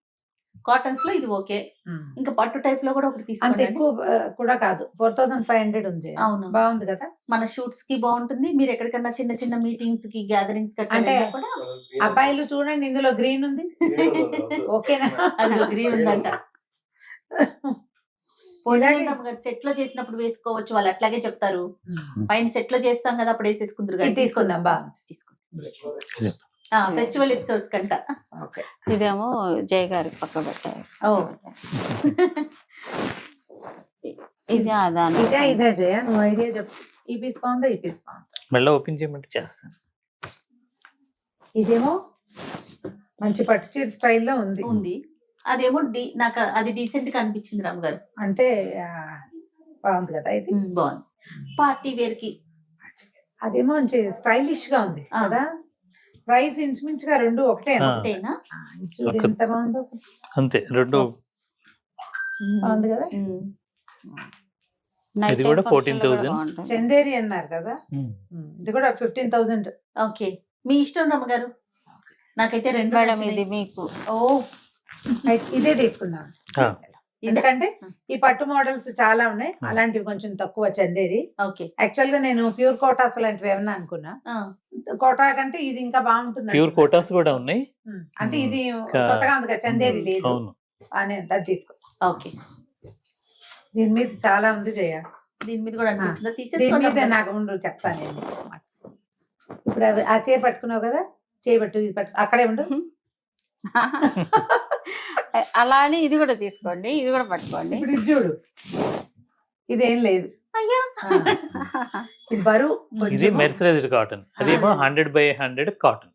కాటన్స్ లో ఇది ఓకే. ఇంకా పట్టు టైప్ లో కూడా ఒకటి అంత తీసుకోండి. ఎక్కువ కూడా కాదు, 4,500 ఉంది. అవును. బాగుంది కదా. మన షూట్స్ కి బాగుంటుంది. మీరు ఎక్కడికన్నా చిన్న చిన్న మీటింగ్స్ కి గ్యాదరింగ్స్ కి అంటే కూడా అబ్బాయిలు చూడండి, ఇందులో గ్రీన్ ఉంది. ఓకేనా? అది గ్రీన్ ఉందంట. సెట్ లో చేసినప్పుడు వేసుకోవచ్చు, వాళ్ళు అట్లాగే చెప్తారు. పైన సెట్ లో చేస్తాం కదా, అప్పుడు వేసేసుకుందరు. ఇది తీసుకుందాం, బాగుంది. తీసుకుందాం. ఫెస్టివల్ ఎపిసోడ్స్ కంట. ఓకే. ఇదేమో జయ గారి పక్క పెట్టారు. ఓ ఇది అదాను. ఇదే జయ, నువ్వు ఐడియా చెప్పు. ఈ పీస్ బాగుందా, ఈ పీస్ బాగుందా? మళ్ళీ ఓపెన్ చేయమంటే చేస్తాను. ఇదేమో మంచి పట్టు చీర స్టైల్లో ఉంది. ఉంది. అదేమో నాకు అది డీసెంట్ గా అనిపించింది రామ్ గారు. అంటే బాగుంది కదా ఇది. బాగుంది. పార్టీ వేర్ కి అదేమో మంచి స్టైలిష్ గా ఉంది కదా. ప్రైస్ ఇంచుమించుగా 2 ఒకటేనా? ఒకటేనా? చూడు ఎంత బాగుందో. అంతే, 2 బాగుంది కదా. Night ఇది time కూడా function లో 14,000. బాగుంటాయి. చందేరి అన్నారు కదా, ఉమ్. ఇది కూడా 15,000. ఓకే, మీ ఇష్టం రమ్మగారు. నాకైతే రెండు మేడం నచ్చినాయి. ఇది మీకు ఓ అయితే ఇదే తీసుకుందాం. ఆ. ఎందుకంటే ఈ పట్టు మోడల్స్ చాలా ఉన్నాయి, అలాంటివి కొంచెం తక్కువ చందేరి. ఓకే. యాక్చువల్ గా నేను ప్యూర్ కోటాస్ లాంటివి ఏమన్నా అనుకున్నా, కోటా కంటే ఇది ఇంకా బాగుంటుంది ప్యూర్ అనుకున్నా. కోటాస్ కూడా ఉన్నాయి. అంటే ఇది ఇంకా- కొత్తగా ఉంది కదా, చందేరి లేదు అవును. అని అది తీసుకో. ఓకే, దీని మీద చాలా ఉంది జయ, దీని మీద కూడా అనిపిస్తుందా? దీని మీద తీసేసుకోండి. నాకు ఉండు చెప్తాను నేను. ఇప్పుడు ఆ చీర పట్టుకున్నావు కదా, చేయబట్టు ఇది పట్టు అక్కడే ఉండు. అలా అని ఇది కూడా తీసుకోండి, ఇది కూడా పట్టుకోండి. ఇప్పుడు ఇది చూడు, ఇదేం లేదు. అయ్యా, ఇది బరువు ఇది కొంచెం. మెర్సరైజ్డ్ కాటన్, అదేమో 100/100 కాటన్.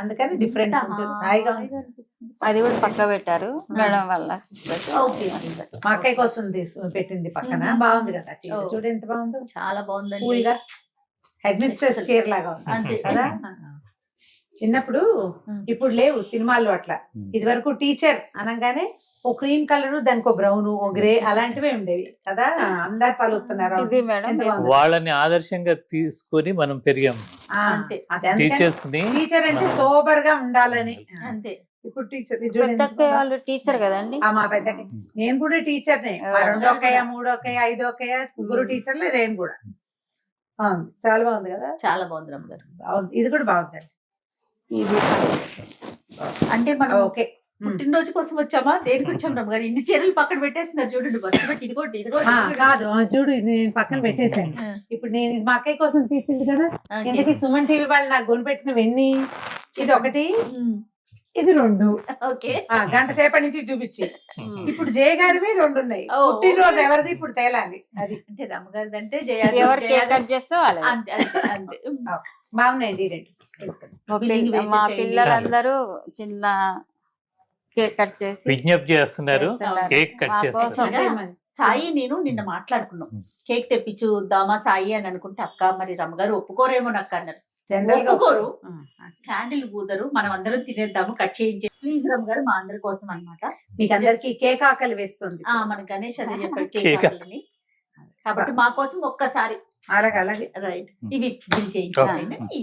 అందుకని డిఫరెన్స్ హాయిగా ఉంది. అనిపిస్తుంది. అది కూడా పక్క పెట్టారు మేడం వాళ్ళ సిస్టర్స్. ఓకే, మా అక్కయ్య కోసం పెట్టింది పక్కన, బాగుంది కదా చీర. ఓ. చూడు ఎంత బాగుందో, చాలా బాగుందండి. కూల్ గా హెడ్ మిస్ట్రెస్ చీర లాగా ఉంది అంతే కదా. చిన్నప్పుడు ఇప్పుడు లేవు సినిమాల్లో అట్లా. ఇది వరకు టీచర్ అనగానే ఓ క్రీమ్ కలర్, దానికి ఓ బ్రౌన్, ఓ గ్రే అలాంటివే ఉండేవి కదా, అందరు తలుపుతున్నారు. ఇది మేడం ఎంత బాగుంది. వాళ్ళని ఆదర్శంగా తీసుకొని మనం పెరిగాం. అంతే. టీచర్స్ ని టీచర్ అంటే సోబర్ గా ఉండాలని. అంతే. ఇప్పుడు టీచర్ పెద్దక్క వాళ్ళు టీచర్ కదండి. మా పెద్దకి నేను కూడా టీచర్నే. మా 2 ఒక్కయ్య, 3 ఒక్కయ్య, 5 ఒక్కయ్య, 3 టీచర్లే నేను కూడా. బాగుంది, చాలా బాగుంది కదా. చాలా బాగుంది రమ్మగారు. బాగుంది, ఇది కూడా బాగుందండి. ఇది అంటే మనం ఓకే. పుట్టినరోజు కోసం వచ్చామా, దేనికి వచ్చాం రమ్మగారు? ఇన్ని చీరలు పక్కన పెట్టేస్తున్నారు చూడండి. బస్సు పెట్టి ఇదిగోటి ఇదిగోటి. కాదు చూడు, ఇది నేను పక్కన పెట్టేశాను. ఇప్పుడు నేను ఇది మా అక్కయ్య కోసం తీసింది కదా. ఎందుకు సుమన్ టీవీ వాళ్ళు నాకు కొనిపెట్టినవి ఎన్ని? ఇది ఒకటి, ఇది 2. ఓకే, గంట సేపటి నుంచి చూపించి ఇప్పుడు జయ గారివి 2 ఉన్నాయి. పుట్టినరోజు ఎవరిది ఇప్పుడు తేలాలి. అది అంటే రమ్మగారిది అంటే ఎవరు కేక్ కట్ చేస్తే వాళ్ళు. అంతే అంతే అంతే. బాగున్నాయండి ఈ 2. మా పిల్లలందరూ చిన్న కేక్ కట్ చేసి విజ్ఞప్తి చేస్తున్నారు, చేస్తున్నారు. కేక్ కట్ మా చేస్తున్నారు. కోసం. సాయి నేను నిన్న మాట్లాడుకున్నాం, కేక్ తెప్పించుద్దామా సాయి అని అనుకుంటే, అక్క మరి రమ్మగారు ఒప్పుకోరేమో నాకు అన్నారు. జనరల్ గా ఒప్పుకోరు, క్యాండిల్ పూదరు, మనం అందరం తినేద్దాము, కట్ చేయించే ప్లీజ్ రమ్మగారు, మా అందరి కోసం అన్నమాట. మీకు అందరికి కేక్ ఆకలి వేస్తుంది. మన గణేష్ అదే చెప్పాడు కేక్ కేక్ ఆకలిని. కాబట్టి మా కోసం ఒక్కసారి అలాగే అలాగే. రైట్, ఇవి బిల్ చేయించేయండి.